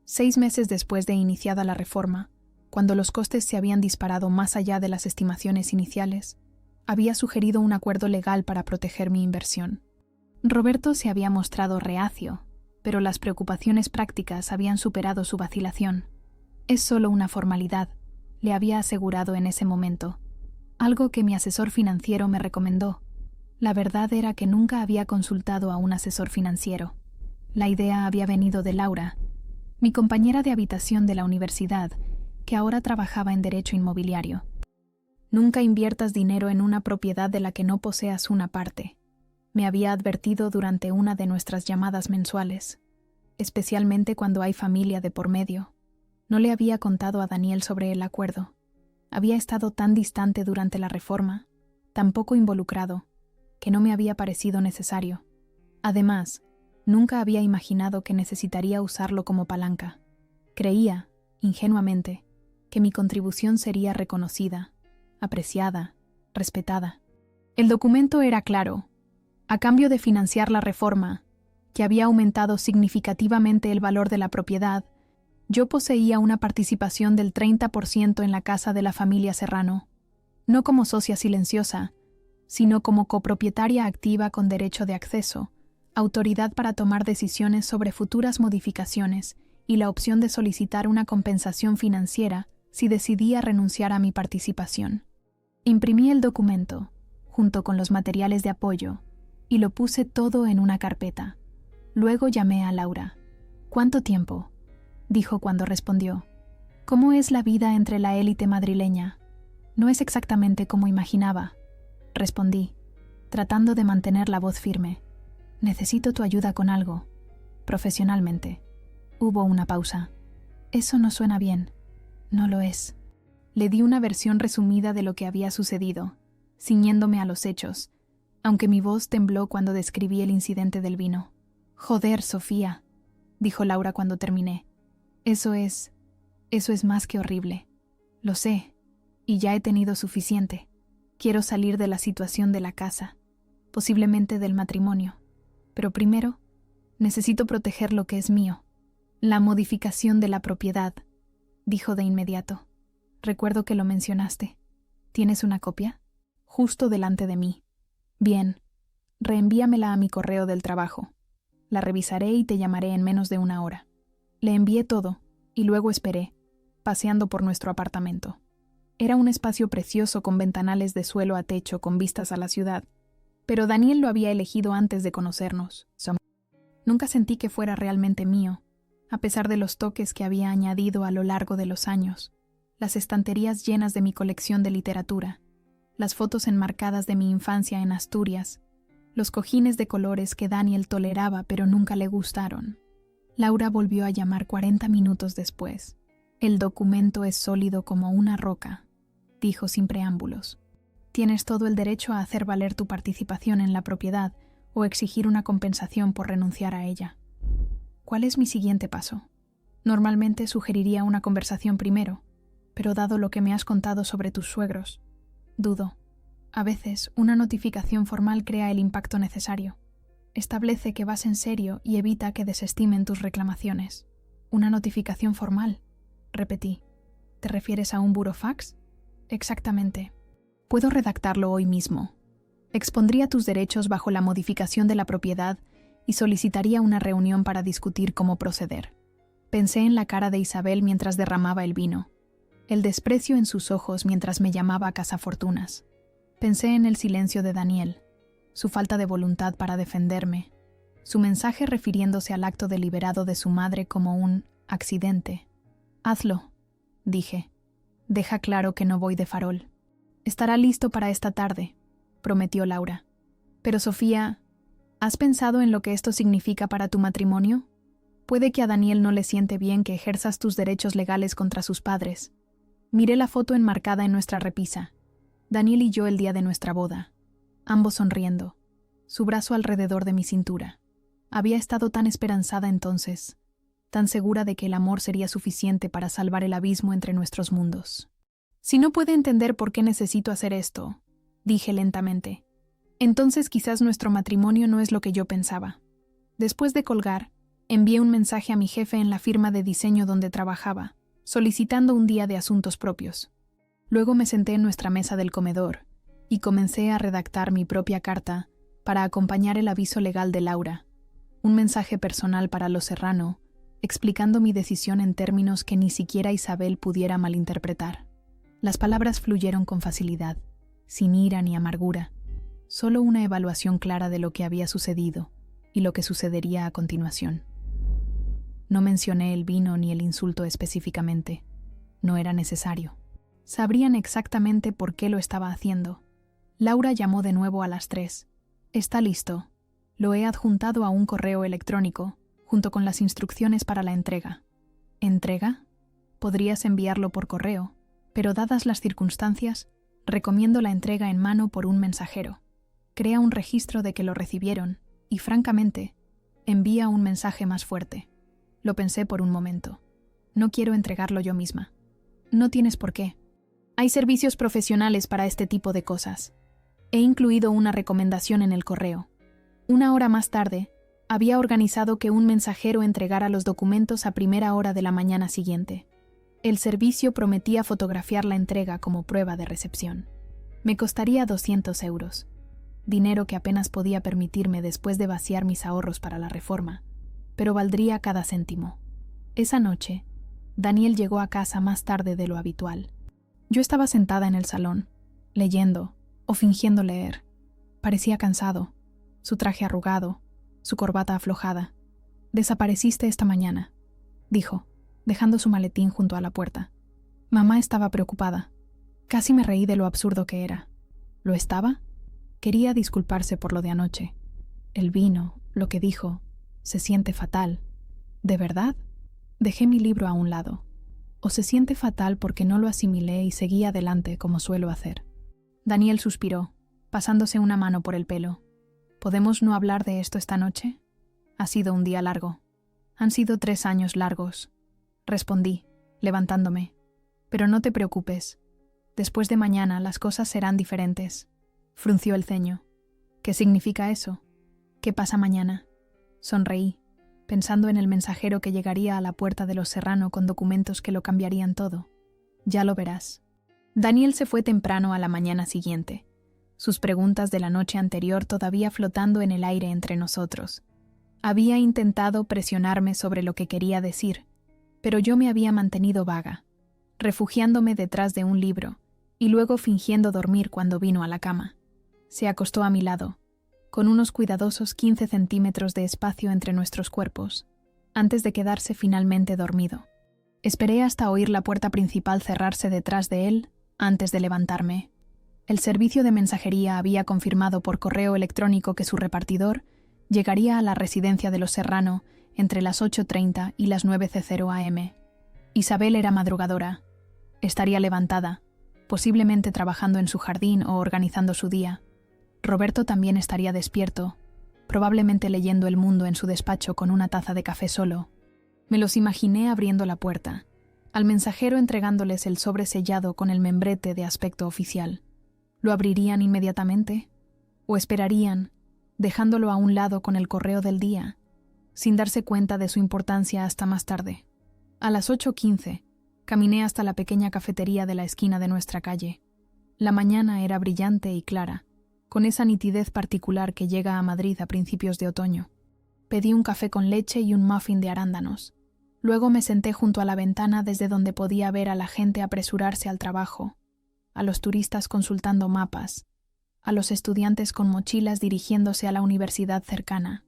6 meses después de iniciada la reforma, cuando los costes se habían disparado más allá de las estimaciones iniciales, había sugerido un acuerdo legal para proteger mi inversión. Roberto se había mostrado reacio, pero las preocupaciones prácticas habían superado su vacilación. «Es solo una formalidad», le había asegurado en ese momento, algo que mi asesor financiero me recomendó. La verdad era que nunca había consultado a un asesor financiero. La idea había venido de Laura, mi compañera de habitación de la universidad, que ahora trabajaba en derecho inmobiliario. «Nunca inviertas dinero en una propiedad de la que no poseas una parte», me había advertido durante una de nuestras llamadas mensuales, especialmente cuando hay familia de por medio. No le había contado a Daniel sobre el acuerdo. Había estado tan distante durante la reforma, tan poco involucrado, que no me había parecido necesario. Además, nunca había imaginado que necesitaría usarlo como palanca. Creía, ingenuamente, que mi contribución sería reconocida, apreciada, respetada. El documento era claro. A cambio de financiar la reforma, que había aumentado significativamente el valor de la propiedad, yo poseía una participación del 30% en la casa de la familia Serrano, no como socia silenciosa, sino como copropietaria activa con derecho de acceso, autoridad para tomar decisiones sobre futuras modificaciones y la opción de solicitar una compensación financiera si decidía renunciar a mi participación. Imprimí el documento, junto con los materiales de apoyo, y lo puse todo en una carpeta. Luego llamé a Laura. «¿Cuánto tiempo?», dijo cuando respondió. «¿Cómo es la vida entre la élite madrileña?». «No es exactamente como imaginaba», respondí, tratando de mantener la voz firme. «Necesito tu ayuda con algo, profesionalmente». Hubo una pausa. «Eso no suena bien». «No lo es». Le di una versión resumida de lo que había sucedido, ciñéndome a los hechos, aunque mi voz tembló cuando describí el incidente del vino. «Joder, Sofía», dijo Laura cuando terminé. «Eso es Eso es más que horrible. Lo sé, y ya he tenido suficiente. Quiero salir de la situación de la casa, posiblemente del matrimonio. Pero primero, necesito proteger lo que es mío. La modificación de la propiedad, dijo de inmediato. Recuerdo que lo mencionaste. ¿Tienes una copia? Justo delante de mí. Bien, reenvíamela a mi correo del trabajo. La revisaré y te llamaré en menos de una hora. Le envié todo, y luego esperé, paseando por nuestro apartamento. Era un espacio precioso con ventanales de suelo a techo con vistas a la ciudad, pero Daniel lo había elegido antes de conocernos. Nunca sentí que fuera realmente mío, a pesar de los toques que había añadido a lo largo de los años, las estanterías llenas de mi colección de literatura, las fotos enmarcadas de mi infancia en Asturias, los cojines de colores que Daniel toleraba pero nunca le gustaron. Laura volvió a llamar 40 minutos después. El documento es sólido como una roca, dijo sin preámbulos. Tienes todo el derecho a hacer valer tu participación en la propiedad o exigir una compensación por renunciar a ella. ¿Cuál es mi siguiente paso? Normalmente sugeriría una conversación primero, pero dado lo que me has contado sobre tus suegros, dudo. A veces, una notificación formal crea el impacto necesario. Establece que vas en serio y evita que desestimen tus reclamaciones. ¿Una notificación formal?, repetí. ¿Te refieres a un burofax? Exactamente. Puedo redactarlo hoy mismo. Expondría tus derechos bajo la modificación de la propiedad y solicitaría una reunión para discutir cómo proceder. Pensé en la cara de Isabel mientras derramaba el vino, el desprecio en sus ojos mientras me llamaba cazafortunas. Pensé en el silencio de Daniel, su falta de voluntad para defenderme, su mensaje refiriéndose al acto deliberado de su madre como un accidente. Hazlo, dije. Deja claro que no voy de farol. Estará listo para esta tarde, prometió Laura. Pero Sofía, ¿has pensado en lo que esto significa para tu matrimonio? Puede que a Daniel no le siente bien que ejerzas tus derechos legales contra sus padres. Miré la foto enmarcada en nuestra repisa. Daniel y yo el día de nuestra boda, ambos sonriendo, su brazo alrededor de mi cintura. Había estado tan esperanzada entonces, tan segura de que el amor sería suficiente para salvar el abismo entre nuestros mundos. Si no puede entender por qué necesito hacer esto, dije lentamente, entonces quizás nuestro matrimonio no es lo que yo pensaba. Después de colgar, envié un mensaje a mi jefe en la firma de diseño donde trabajaba, solicitando un día de asuntos propios. Luego me senté en nuestra mesa del comedor y comencé a redactar mi propia carta para acompañar el aviso legal de Laura, un mensaje personal para los Serrano, explicando mi decisión en términos que ni siquiera Isabel pudiera malinterpretar. Las palabras fluyeron con facilidad, sin ira ni amargura, solo una evaluación clara de lo que había sucedido y lo que sucedería a continuación. No mencioné el vino ni el insulto específicamente. No era necesario. Sabrían exactamente por qué lo estaba haciendo. Laura llamó de nuevo a las 3. Está listo. Lo he adjuntado a un correo electrónico, junto con las instrucciones para la entrega. ¿Entrega? Podrías enviarlo por correo, pero dadas las circunstancias, recomiendo la entrega en mano por un mensajero. Crea un registro de que lo recibieron y, francamente, envía un mensaje más fuerte. Lo pensé por un momento. No quiero entregarlo yo misma. No tienes por qué. Hay servicios profesionales para este tipo de cosas. He incluido una recomendación en el correo. Una hora más tarde, había organizado que un mensajero entregara los documentos a primera hora de la mañana siguiente. El servicio prometía fotografiar la entrega como prueba de recepción. Me costaría 200 euros, dinero que apenas podía permitirme después de vaciar mis ahorros para la reforma, pero valdría cada céntimo. Esa noche, Daniel llegó a casa más tarde de lo habitual. Yo estaba sentada en el salón, leyendo o fingiendo leer. Parecía cansado, su traje arrugado, su corbata aflojada. «Desapareciste esta mañana», dijo, dejando su maletín junto a la puerta. Mamá estaba preocupada. Casi me reí de lo absurdo que era. ¿Lo estaba? Quería disculparse por lo de anoche. El vino, lo que dijo, se siente fatal. ¿De verdad? Dejé mi libro a un lado. O se siente fatal porque no lo asimilé y seguí adelante como suelo hacer. Daniel suspiró, pasándose una mano por el pelo. ¿Podemos no hablar de esto esta noche? Ha sido un día largo. Han sido 3 años largos. Respondí, levantándome. Pero no te preocupes. Después de mañana las cosas serán diferentes. Frunció el ceño. ¿Qué significa eso? ¿Qué pasa mañana? Sonreí, pensando en el mensajero que llegaría a la puerta de los Serrano con documentos que lo cambiarían todo. Ya lo verás. Daniel se fue temprano a la mañana siguiente, sus preguntas de la noche anterior todavía flotando en el aire entre nosotros. Había intentado presionarme sobre lo que quería decir, pero yo me había mantenido vaga, refugiándome detrás de un libro y luego fingiendo dormir cuando vino a la cama. Se acostó a mi lado, con unos cuidadosos 15 centímetros de espacio entre nuestros cuerpos, antes de quedarse finalmente dormido. Esperé hasta oír la puerta principal cerrarse detrás de él antes de levantarme. El servicio de mensajería había confirmado por correo electrónico que su repartidor llegaría a la residencia de los Serrano entre las 8:30 y las 9:00 am. Isabel era madrugadora. Estaría levantada, posiblemente trabajando en su jardín o organizando su día. Roberto también estaría despierto, probablemente leyendo El Mundo en su despacho con una taza de café solo. Me los imaginé abriendo la puerta, al mensajero entregándoles el sobre sellado con el membrete de aspecto oficial. ¿Lo abrirían inmediatamente? ¿O esperarían, dejándolo a un lado con el correo del día, sin darse cuenta de su importancia hasta más tarde? A las 8:15, caminé hasta la pequeña cafetería de la esquina de nuestra calle. La mañana era brillante y clara, con esa nitidez particular que llega a Madrid a principios de otoño. Pedí un café con leche y un muffin de arándanos. Luego me senté junto a la ventana desde donde podía ver a la gente apresurarse al trabajo, a los turistas consultando mapas, a los estudiantes con mochilas dirigiéndose a la universidad cercana.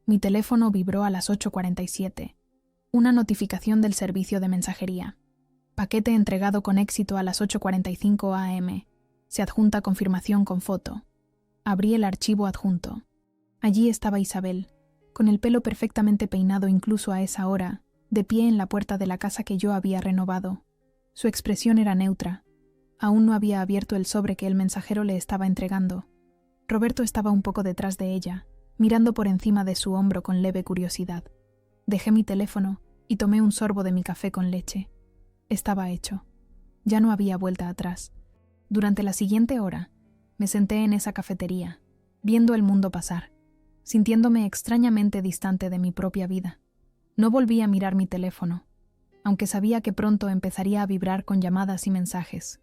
Mi teléfono vibró a las 8:47. Una notificación del servicio de mensajería. Paquete entregado con éxito a las 8:45 am. Se adjunta confirmación con foto. Abrí el archivo adjunto. Allí estaba Isabel, con el pelo perfectamente peinado incluso a esa hora, de pie en la puerta de la casa que yo había renovado. Su expresión era neutra. Aún no había abierto el sobre que el mensajero le estaba entregando. Roberto estaba un poco detrás de ella, mirando por encima de su hombro con leve curiosidad. Dejé mi teléfono y tomé un sorbo de mi café con leche. Estaba hecho. Ya no había vuelta atrás. Durante la siguiente hora, me senté en esa cafetería, viendo el mundo pasar, sintiéndome extrañamente distante de mi propia vida. No volví a mirar mi teléfono, aunque sabía que pronto empezaría a vibrar con llamadas y mensajes.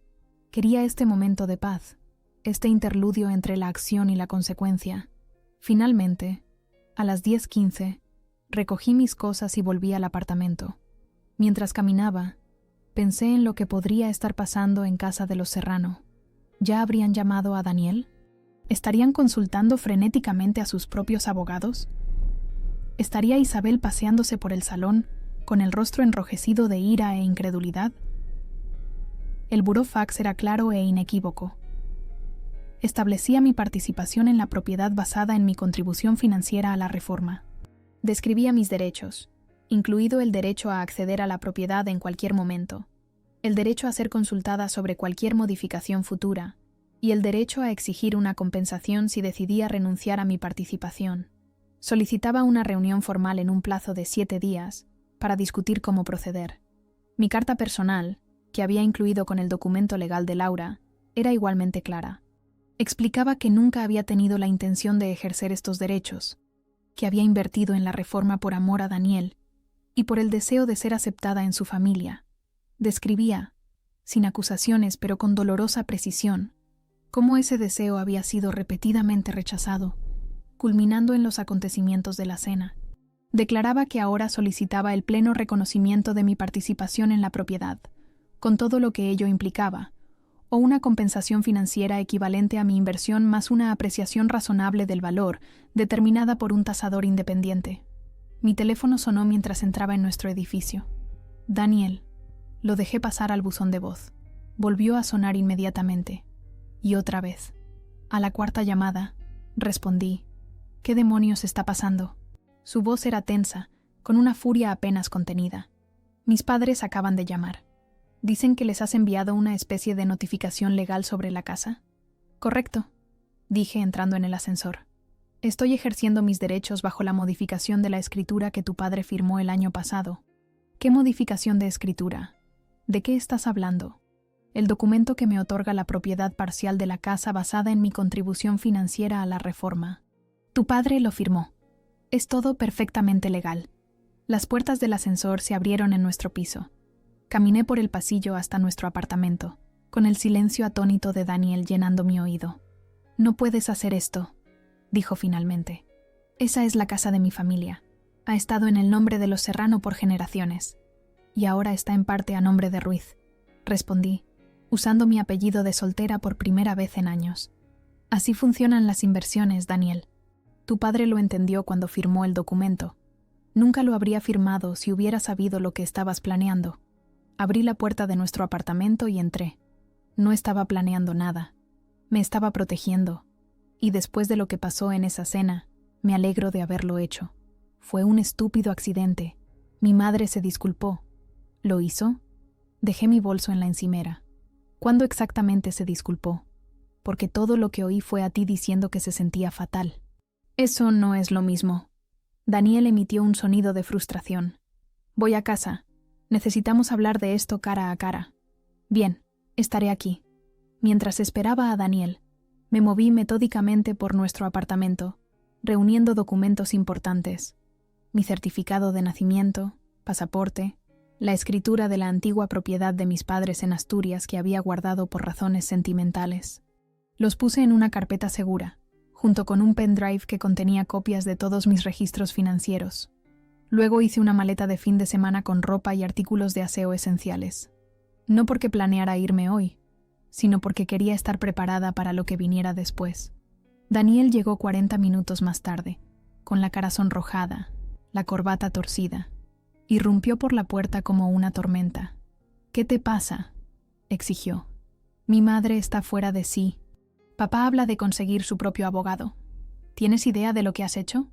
Quería este momento de paz, este interludio entre la acción y la consecuencia. Finalmente, a las 10:15, recogí mis cosas y volví al apartamento. Mientras caminaba, pensé en lo que podría estar pasando en casa de los Serrano. ¿Ya habrían llamado a Daniel? ¿Estarían consultando frenéticamente a sus propios abogados? ¿Estaría Isabel paseándose por el salón, con el rostro enrojecido de ira e incredulidad? El burofax era claro e inequívoco. Establecía mi participación en la propiedad basada en mi contribución financiera a la reforma. Describía mis derechos, incluido el derecho a acceder a la propiedad en cualquier momento, el derecho a ser consultada sobre cualquier modificación futura y el derecho a exigir una compensación si decidía renunciar a mi participación. Solicitaba una reunión formal en un plazo de 7 días para discutir cómo proceder. Mi carta personal, que había incluido con el documento legal de Laura, era igualmente clara. Explicaba que nunca había tenido la intención de ejercer estos derechos, que había invertido en la reforma por amor a Daniel y por el deseo de ser aceptada en su familia. Describía, sin acusaciones pero con dolorosa precisión, cómo ese deseo había sido repetidamente rechazado, culminando en los acontecimientos de la cena. Declaraba que ahora solicitaba el pleno reconocimiento de mi participación en la propiedad, con todo lo que ello implicaba, o una compensación financiera equivalente a mi inversión más una apreciación razonable del valor, determinada por un tasador independiente. Mi teléfono sonó mientras entraba en nuestro edificio. Daniel. Lo dejé pasar al buzón de voz. Volvió a sonar inmediatamente. Y otra vez. A la cuarta llamada, respondí. ¿Qué demonios está pasando? Su voz era tensa, con una furia apenas contenida. Mis padres acaban de llamar. ¿Dicen que les has enviado una especie de notificación legal sobre la casa? Correcto, dije entrando en el ascensor. Estoy ejerciendo mis derechos bajo la modificación de la escritura que tu padre firmó el año pasado. ¿Qué modificación de escritura? ¿De qué estás hablando? El documento que me otorga la propiedad parcial de la casa basada en mi contribución financiera a la reforma. Tu padre lo firmó. Es todo perfectamente legal. Las puertas del ascensor se abrieron en nuestro piso. Caminé por el pasillo hasta nuestro apartamento, con el silencio atónito de Daniel llenando mi oído. No puedes hacer esto, dijo finalmente. Esa es la casa de mi familia. Ha estado en el nombre de los Serrano por generaciones. Y ahora está en parte a nombre de Ruiz, respondí, usando mi apellido de soltera por primera vez en años. Así funcionan las inversiones, Daniel. Tu padre lo entendió cuando firmó el documento. Nunca lo habría firmado si hubiera sabido lo que estabas planeando. Abrí la puerta de nuestro apartamento y entré. No estaba planeando nada. Me estaba protegiendo. Y después de lo que pasó en esa cena, me alegro de haberlo hecho. Fue un estúpido accidente. Mi madre se disculpó. ¿Lo hizo? Dejé mi bolso en la encimera. ¿Cuándo exactamente se disculpó? Porque todo lo que oí fue a ti diciendo que se sentía fatal. Eso no es lo mismo. Daniel emitió un sonido de frustración. Voy a casa. Necesitamos hablar de esto cara a cara. Bien, estaré aquí. Mientras esperaba a Daniel, me moví metódicamente por nuestro apartamento, reuniendo documentos importantes. Mi certificado de nacimiento, pasaporte, la escritura de la antigua propiedad de mis padres en Asturias que había guardado por razones sentimentales. Los puse en una carpeta segura, junto con un pendrive que contenía copias de todos mis registros financieros. Luego hice una maleta de fin de semana con ropa y artículos de aseo esenciales. No porque planeara irme hoy, sino porque quería estar preparada para lo que viniera después. Daniel llegó 40 minutos más tarde, con la cara sonrojada, la corbata torcida. Irrumpió por la puerta como una tormenta. ¿Qué te pasa?, exigió. Mi madre está fuera de sí. Papá habla de conseguir su propio abogado. ¿Tienes idea de lo que has hecho?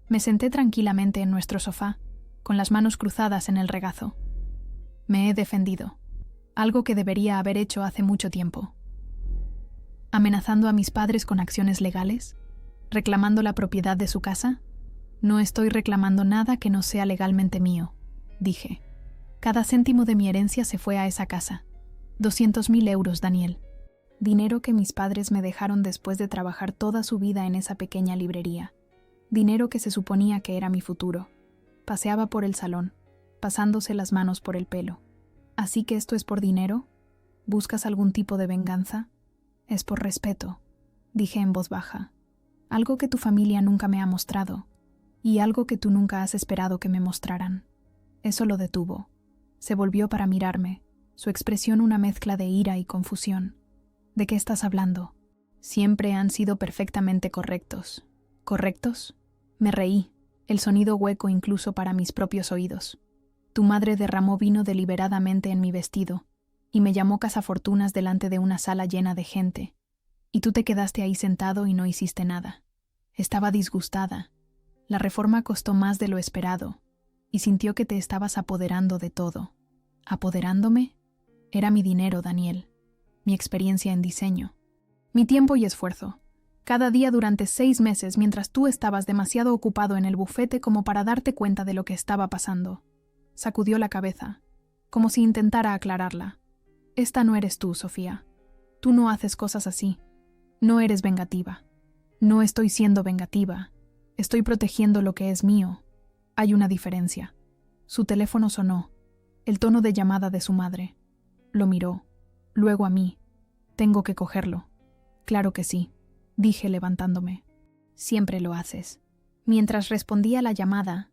Me senté tranquilamente en nuestro sofá, con las manos cruzadas en el regazo. Me he defendido, algo que debería haber hecho hace mucho tiempo. ¿Amenazando a mis padres con acciones legales? ¿Reclamando la propiedad de su casa? No estoy reclamando nada que no sea legalmente mío, dije. Cada céntimo de mi herencia se fue a esa casa. 200.000 euros, Daniel. Dinero que mis padres me dejaron después de trabajar toda su vida en esa pequeña librería. Dinero que se suponía que era mi futuro. Paseaba por el salón, pasándose las manos por el pelo. ¿Así que esto es por dinero? ¿Buscas algún tipo de venganza? Es por respeto, dije en voz baja. Algo que tu familia nunca me ha mostrado, y algo que tú nunca has esperado que me mostraran. Eso lo detuvo. Se volvió para mirarme, su expresión una mezcla de ira y confusión. ¿De qué estás hablando? Siempre han sido perfectamente correctos. ¿Correctos? Me reí, el sonido hueco incluso para mis propios oídos. Tu madre derramó vino deliberadamente en mi vestido y me llamó cazafortunas delante de una sala llena de gente. Y tú te quedaste ahí sentado y no hiciste nada. Estaba disgustada. La reforma costó más de lo esperado y sintió que te estabas apoderando de todo. ¿Apoderándome? Era mi dinero, Daniel. Mi experiencia en diseño. Mi tiempo y esfuerzo. Cada día durante 6 meses mientras tú estabas demasiado ocupado en el bufete como para darte cuenta de lo que estaba pasando. Sacudió la cabeza, como si intentara aclararla. Esta no eres tú, Sofía. Tú no haces cosas así. No eres vengativa. No estoy siendo vengativa. Estoy protegiendo lo que es mío. Hay una diferencia. Su teléfono sonó. El tono de llamada de su madre. Lo miró. Luego a mí. Tengo que cogerlo. Claro que sí, dije levantándome. Siempre lo haces. Mientras respondía la llamada,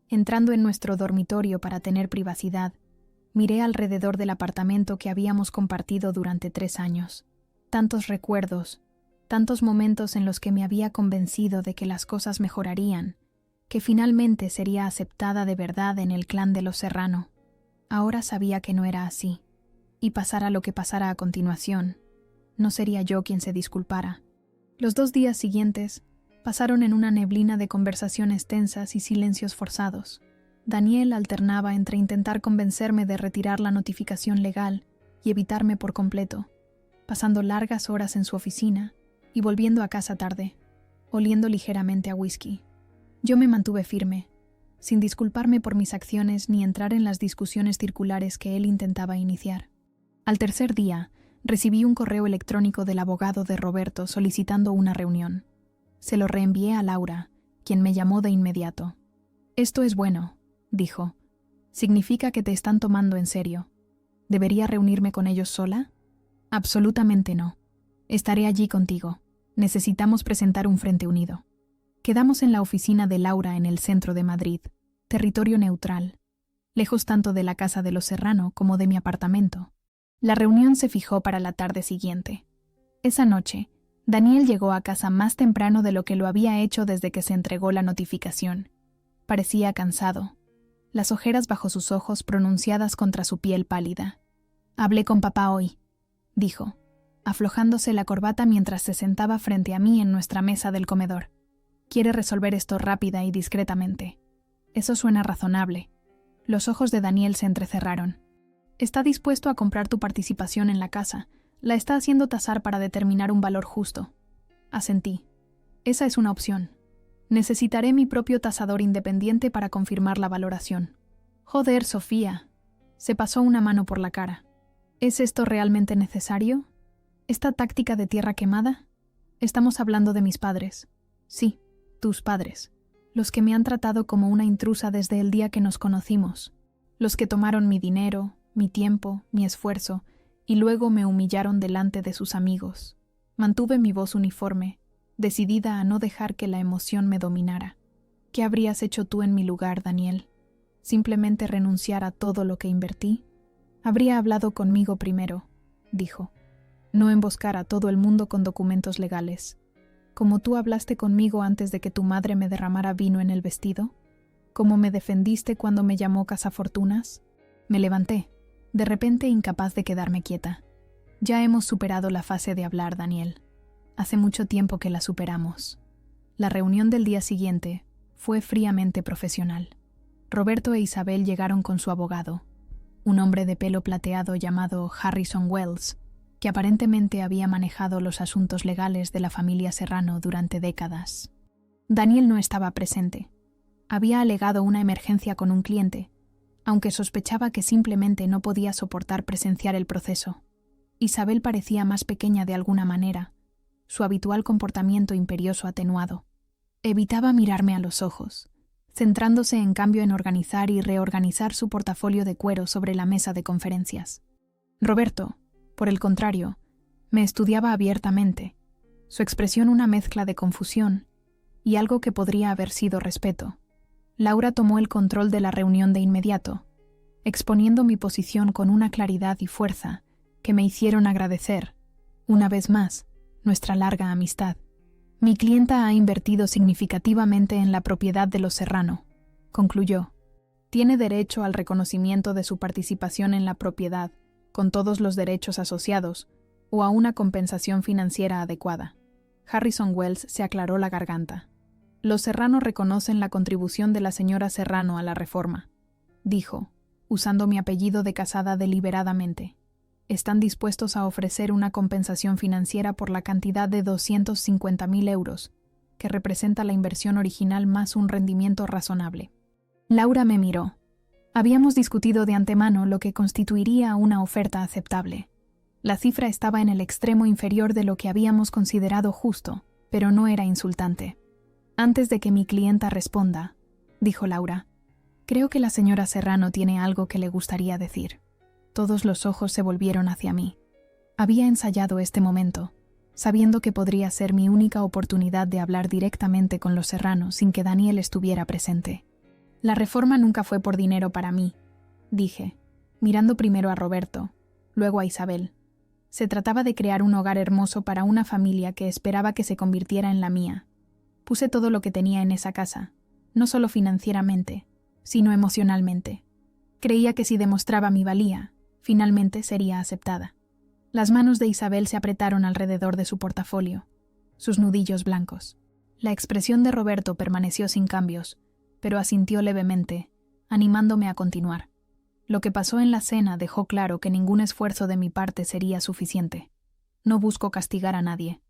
entrando en nuestro dormitorio para tener privacidad, miré alrededor del apartamento que habíamos compartido durante 3 años. Tantos recuerdos, tantos momentos en los que me había convencido de que las cosas mejorarían, que finalmente sería aceptada de verdad en el clan de los Serrano. Ahora sabía que no era así, y pasara lo que pasara a continuación, no sería yo quien se disculpara. Los 2 días siguientes pasaron en una neblina de conversaciones tensas y silencios forzados. Daniel alternaba entre intentar convencerme de retirar la notificación legal y evitarme por completo, pasando largas horas en su oficina y volviendo a casa tarde, oliendo ligeramente a whisky. Yo me mantuve firme, sin disculparme por mis acciones ni entrar en las discusiones circulares que él intentaba iniciar. Al tercer día, recibí un correo electrónico del abogado de Roberto solicitando una reunión. Se lo reenvié a Laura, quien me llamó de inmediato. «Esto es bueno», dijo. «Significa que te están tomando en serio. ¿Debería reunirme con ellos sola?» «Absolutamente no. Estaré allí contigo. Necesitamos presentar un frente unido». Quedamos en la oficina de Laura en el centro de Madrid, territorio neutral, lejos tanto de la casa de los Serrano como de mi apartamento. La reunión se fijó para la tarde siguiente. Esa noche, Daniel llegó a casa más temprano de lo que lo había hecho desde que se entregó la notificación. Parecía cansado, las ojeras bajo sus ojos pronunciadas contra su piel pálida. «Hablé con papá hoy», dijo, aflojándose la corbata mientras se sentaba frente a mí en nuestra mesa del comedor. «Quiere resolver esto rápida y discretamente». «Eso suena razonable». Los ojos de Daniel se entrecerraron. «Está dispuesto a comprar tu participación en la casa. La está haciendo tasar para determinar un valor justo». Asentí. «Esa es una opción. Necesitaré mi propio tasador independiente para confirmar la valoración». «Joder, Sofía». Se pasó una mano por la cara. «¿Es esto realmente necesario? ¿Esta táctica de tierra quemada? Estamos hablando de mis padres». «Sí, tus padres. Los que me han tratado como una intrusa desde el día que nos conocimos. Los que tomaron mi dinero, mi tiempo, mi esfuerzo, y luego me humillaron delante de sus amigos. Mantuve mi voz uniforme, decidida a no dejar que la emoción me dominara. ¿Qué habrías hecho tú en mi lugar, Daniel? ¿Simplemente renunciar a todo lo que invertí? Habría hablado conmigo primero», dijo. «No emboscar a todo el mundo con documentos legales. Como tú hablaste conmigo antes de que tu madre me derramara vino en el vestido. Como me defendiste cuando me llamó cazafortunas». Me levanté, de repente incapaz de quedarme quieta. «Ya hemos superado la fase de hablar, Daniel. Hace mucho tiempo que la superamos». La reunión del día siguiente fue fríamente profesional. Roberto e Isabel llegaron con su abogado, un hombre de pelo plateado llamado Harrison Wells, que aparentemente había manejado los asuntos legales de la familia Serrano durante décadas. Daniel no estaba presente. Había alegado una emergencia con un cliente, aunque sospechaba que simplemente no podía soportar presenciar el proceso. Isabel parecía más pequeña de alguna manera, su habitual comportamiento imperioso atenuado. Evitaba mirarme a los ojos, centrándose en cambio en organizar y reorganizar su portafolio de cuero sobre la mesa de conferencias. Roberto, por el contrario, me estudiaba abiertamente, su expresión una mezcla de confusión y algo que podría haber sido respeto. Laura tomó el control de la reunión de inmediato, exponiendo mi posición con una claridad y fuerza que me hicieron agradecer, una vez más, nuestra larga amistad. «Mi clienta ha invertido significativamente en la propiedad de los Serrano», concluyó. «Tiene derecho al reconocimiento de su participación en la propiedad, con todos los derechos asociados, o a una compensación financiera adecuada». Harrison Wells se aclaró la garganta. «Los Serrano reconocen la contribución de la señora Serrano a la reforma», dijo, usando mi apellido de casada deliberadamente. «Están dispuestos a ofrecer una compensación financiera por la cantidad de 250.000 euros, que representa la inversión original más un rendimiento razonable». Laura me miró. Habíamos discutido de antemano lo que constituiría una oferta aceptable. La cifra estaba en el extremo inferior de lo que habíamos considerado justo, pero no era insultante. «Antes de que mi clienta responda», dijo Laura, «creo que la señora Serrano tiene algo que le gustaría decir». Todos los ojos se volvieron hacia mí. Había ensayado este momento, sabiendo que podría ser mi única oportunidad de hablar directamente con los Serrano sin que Daniel estuviera presente. «La reforma nunca fue por dinero para mí», dije, mirando primero a Roberto, luego a Isabel. Se trataba de crear un hogar hermoso para una familia que esperaba que se convirtiera en la mía. Puse todo lo que tenía en esa casa, no solo financieramente, sino emocionalmente. Creía que si demostraba mi valía, finalmente sería aceptada. Las manos de Isabel se apretaron alrededor de su portafolio, sus nudillos blancos. La expresión de Roberto permaneció sin cambios, pero asintió levemente, animándome a continuar. Lo que pasó en la cena dejó claro que ningún esfuerzo de mi parte sería suficiente. No busco castigar a nadie.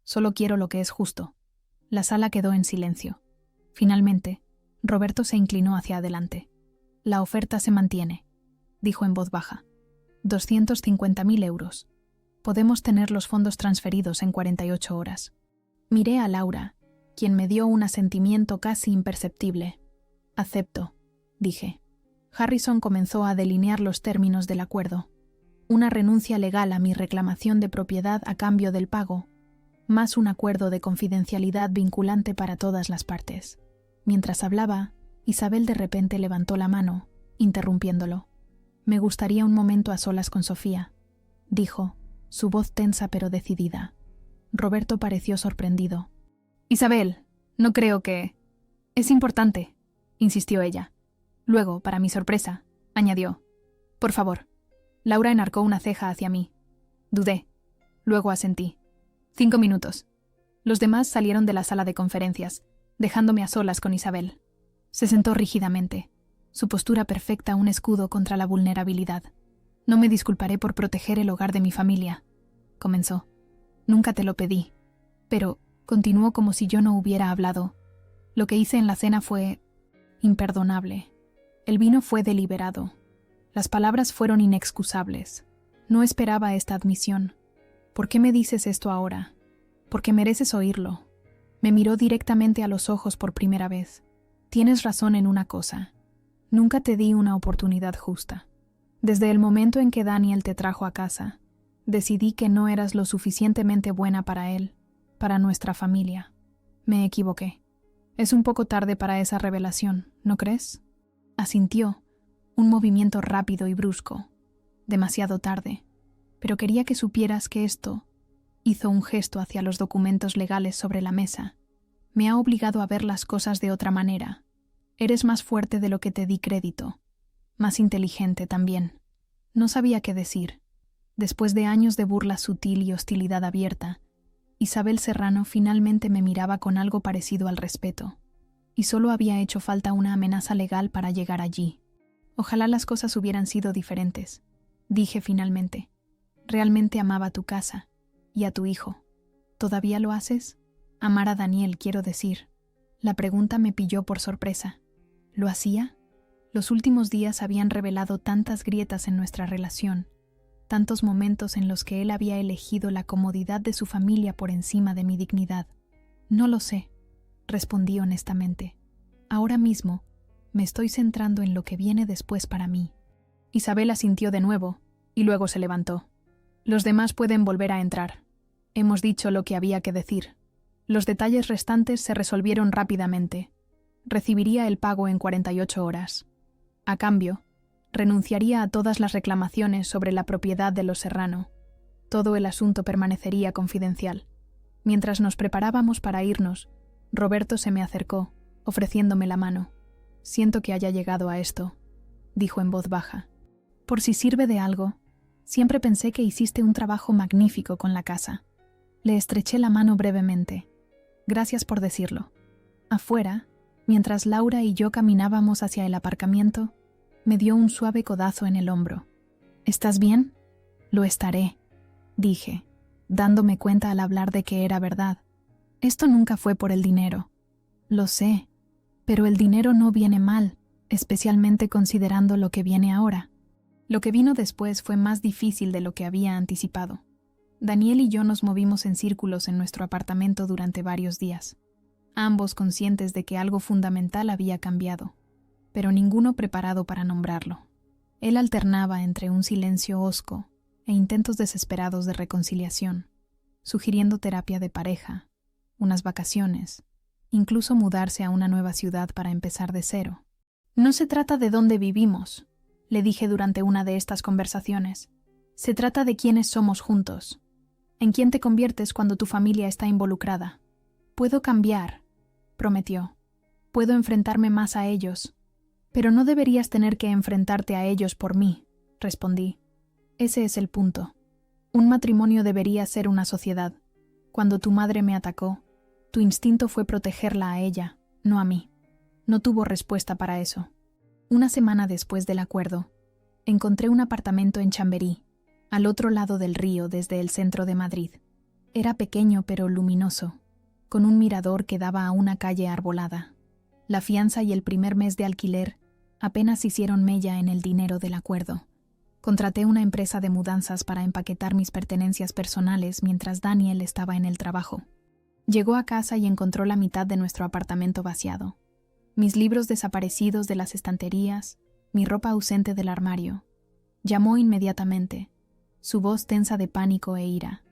Solo quiero lo que es justo. La sala quedó en silencio. Finalmente, Roberto se inclinó hacia adelante. La oferta se mantiene, dijo en voz baja. 250.000 euros. Podemos tener los fondos transferidos en 48 horas. Miré a Laura, quien me dio un asentimiento casi imperceptible. Acepto, dije. Harrison comenzó a delinear los términos del acuerdo. Una renuncia legal a mi reclamación de propiedad a cambio del pago, más un acuerdo de confidencialidad vinculante para todas las partes. Mientras hablaba, Isabel de repente levantó la mano, interrumpiéndolo. Me gustaría un momento a solas con Sofía, dijo, su voz tensa pero decidida. Roberto pareció sorprendido. Isabel, no creo que... Es importante, insistió ella. Luego, para mi sorpresa, añadió. Por favor. Laura enarcó una ceja hacia mí. Dudé. Luego asentí. 5 minutos. Los demás salieron de la sala de conferencias, dejándome a solas con Isabel. Se sentó rígidamente, su postura perfecta un escudo contra la vulnerabilidad. No me disculparé por proteger el hogar de mi familia, comenzó. Nunca te lo pedí. Pero, continuó como si yo no hubiera hablado. Lo que hice en la cena fue... imperdonable. El vino fue deliberado. Las palabras fueron inexcusables. No esperaba esta admisión. ¿Por qué me dices esto ahora? Porque mereces oírlo. Me miró directamente a los ojos por primera vez. Tienes razón en una cosa. Nunca te di una oportunidad justa. Desde el momento en que Daniel te trajo a casa, decidí que no eras lo suficientemente buena para él, para nuestra familia. Me equivoqué. Es un poco tarde para esa revelación, ¿no crees? Asintió, un movimiento rápido y brusco. Demasiado tarde. Pero quería que supieras que esto... Hizo un gesto hacia los documentos legales sobre la mesa. Me ha obligado a ver las cosas de otra manera. Eres más fuerte de lo que te di crédito. Más inteligente también. No sabía qué decir. Después de años de burla sutil y hostilidad abierta, Isabel Serrano finalmente me miraba con algo parecido al respeto. Y solo había hecho falta una amenaza legal para llegar allí. Ojalá las cosas hubieran sido diferentes. Dije finalmente. Realmente amaba a tu casa. Y a tu hijo. ¿Todavía lo haces? Amar a Daniel, quiero decir. La pregunta me pilló por sorpresa. ¿Lo hacía? Los últimos días habían revelado tantas grietas en nuestra relación, tantos momentos en los que él había elegido la comodidad de su familia por encima de mi dignidad. No lo sé, respondí honestamente. Ahora mismo, me estoy centrando en lo que viene después para mí. Isabel asintió de nuevo, y luego se levantó. Los demás pueden volver a entrar. Hemos dicho lo que había que decir. Los detalles restantes se resolvieron rápidamente. Recibiría el pago en 48 horas. A cambio, renunciaría a todas las reclamaciones sobre la propiedad de los Serrano. Todo el asunto permanecería confidencial. Mientras nos preparábamos para irnos, Roberto se me acercó, ofreciéndome la mano. Siento que haya llegado a esto, dijo en voz baja. Por si sirve de algo, siempre pensé que hiciste un trabajo magnífico con la casa. Le estreché la mano brevemente. Gracias por decirlo. Afuera, mientras Laura y yo caminábamos hacia el aparcamiento, me dio un suave codazo en el hombro. ¿Estás bien? Lo estaré, dije, dándome cuenta al hablar de que era verdad. Esto nunca fue por el dinero. Lo sé, pero el dinero no viene mal, especialmente considerando lo que viene ahora. Lo que vino después fue más difícil de lo que había anticipado. Daniel y yo nos movimos en círculos en nuestro apartamento durante varios días, ambos conscientes de que algo fundamental había cambiado, pero ninguno preparado para nombrarlo. Él alternaba entre un silencio hosco e intentos desesperados de reconciliación, sugiriendo terapia de pareja, unas vacaciones, incluso mudarse a una nueva ciudad para empezar de cero. No se trata de dónde vivimos, le dije durante una de estas conversaciones. Se trata de quiénes somos juntos, en quién te conviertes cuando tu familia está involucrada. Puedo cambiar, prometió. Puedo enfrentarme más a ellos. Pero no deberías tener que enfrentarte a ellos por mí, respondí. Ese es el punto. Un matrimonio debería ser una sociedad. Cuando tu madre me atacó, tu instinto fue protegerla a ella, no a mí. No tuvo respuesta para eso. Una semana después del acuerdo, encontré un apartamento en Chamberí, al otro lado del río desde el centro de Madrid. Era pequeño pero luminoso, con un mirador que daba a una calle arbolada. La fianza y el primer mes de alquiler apenas hicieron mella en el dinero del acuerdo. Contraté una empresa de mudanzas para empaquetar mis pertenencias personales mientras Daniel estaba en el trabajo. Llegó a casa y encontró la mitad de nuestro apartamento vaciado. Mis libros desaparecidos de las estanterías, mi ropa ausente del armario. Llamó inmediatamente, su voz tensa de pánico e ira.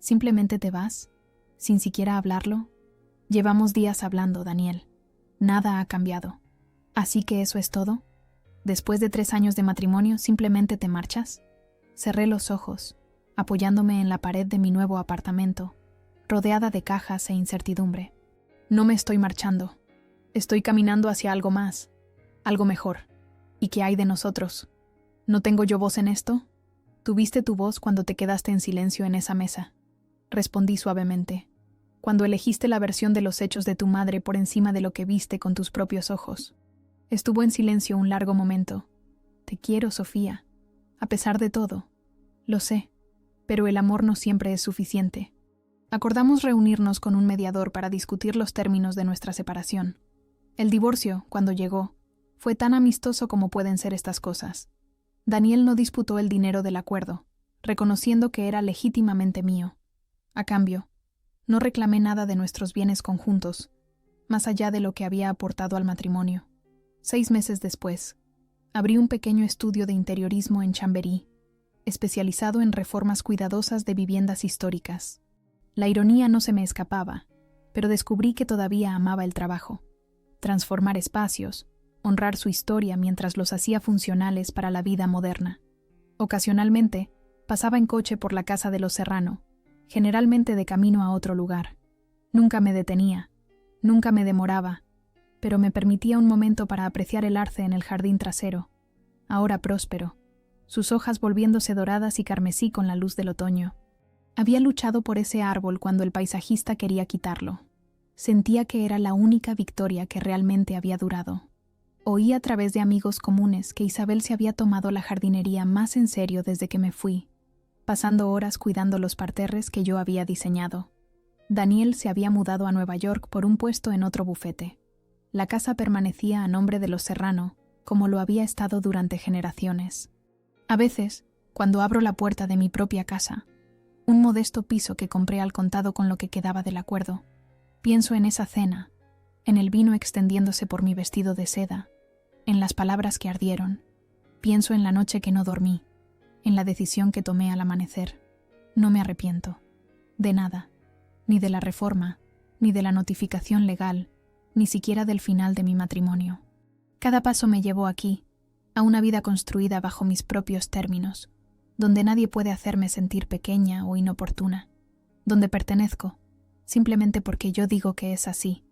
¿Simplemente te vas? ¿Sin siquiera hablarlo? Llevamos días hablando, Daniel. Nada ha cambiado. ¿Así que eso es todo? ¿Después de 3 años de matrimonio simplemente te marchas? Cerré los ojos, apoyándome en la pared de mi nuevo apartamento, rodeada de cajas e incertidumbre. No me estoy marchando. Estoy caminando hacia algo más, algo mejor. ¿Y qué hay de nosotros? ¿No tengo yo voz en esto? Tuviste tu voz cuando te quedaste en silencio en esa mesa. Respondí suavemente. Cuando elegiste la versión de los hechos de tu madre por encima de lo que viste con tus propios ojos. Estuvo en silencio un largo momento. Te quiero, Sofía. A pesar de todo. Lo sé, pero el amor no siempre es suficiente. Acordamos reunirnos con un mediador para discutir los términos de nuestra separación. El divorcio, cuando llegó, fue tan amistoso como pueden ser estas cosas. Daniel no disputó el dinero del acuerdo, reconociendo que era legítimamente mío. A cambio, no reclamé nada de nuestros bienes conjuntos, más allá de lo que había aportado al matrimonio. 6 meses después, abrí un pequeño estudio de interiorismo en Chamberí, especializado en reformas cuidadosas de viviendas históricas. La ironía no se me escapaba, pero descubrí que todavía amaba el trabajo. Transformar espacios, honrar su historia mientras los hacía funcionales para la vida moderna. Ocasionalmente, pasaba en coche por la casa de los Serrano, generalmente de camino a otro lugar. Nunca me detenía, nunca me demoraba, pero me permitía un momento para apreciar el arce en el jardín trasero, ahora próspero, sus hojas volviéndose doradas y carmesí con la luz del otoño. Había luchado por ese árbol cuando el paisajista quería quitarlo. Sentía que era la única victoria que realmente había durado. Oí a través de amigos comunes que Isabel se había tomado la jardinería más en serio desde que me fui, pasando horas cuidando los parterres que yo había diseñado. Daniel se había mudado a Nueva York por un puesto en otro bufete. La casa permanecía a nombre de los Serrano, como lo había estado durante generaciones. A veces, cuando abro la puerta de mi propia casa, un modesto piso que compré al contado con lo que quedaba del acuerdo, pienso en esa cena, en el vino extendiéndose por mi vestido de seda, en las palabras que ardieron. Pienso en la noche que no dormí, en la decisión que tomé al amanecer. No me arrepiento. De nada. Ni de la reforma, ni de la notificación legal, ni siquiera del final de mi matrimonio. Cada paso me llevó aquí, a una vida construida bajo mis propios términos, donde nadie puede hacerme sentir pequeña o inoportuna, donde pertenezco, simplemente porque yo digo que es así,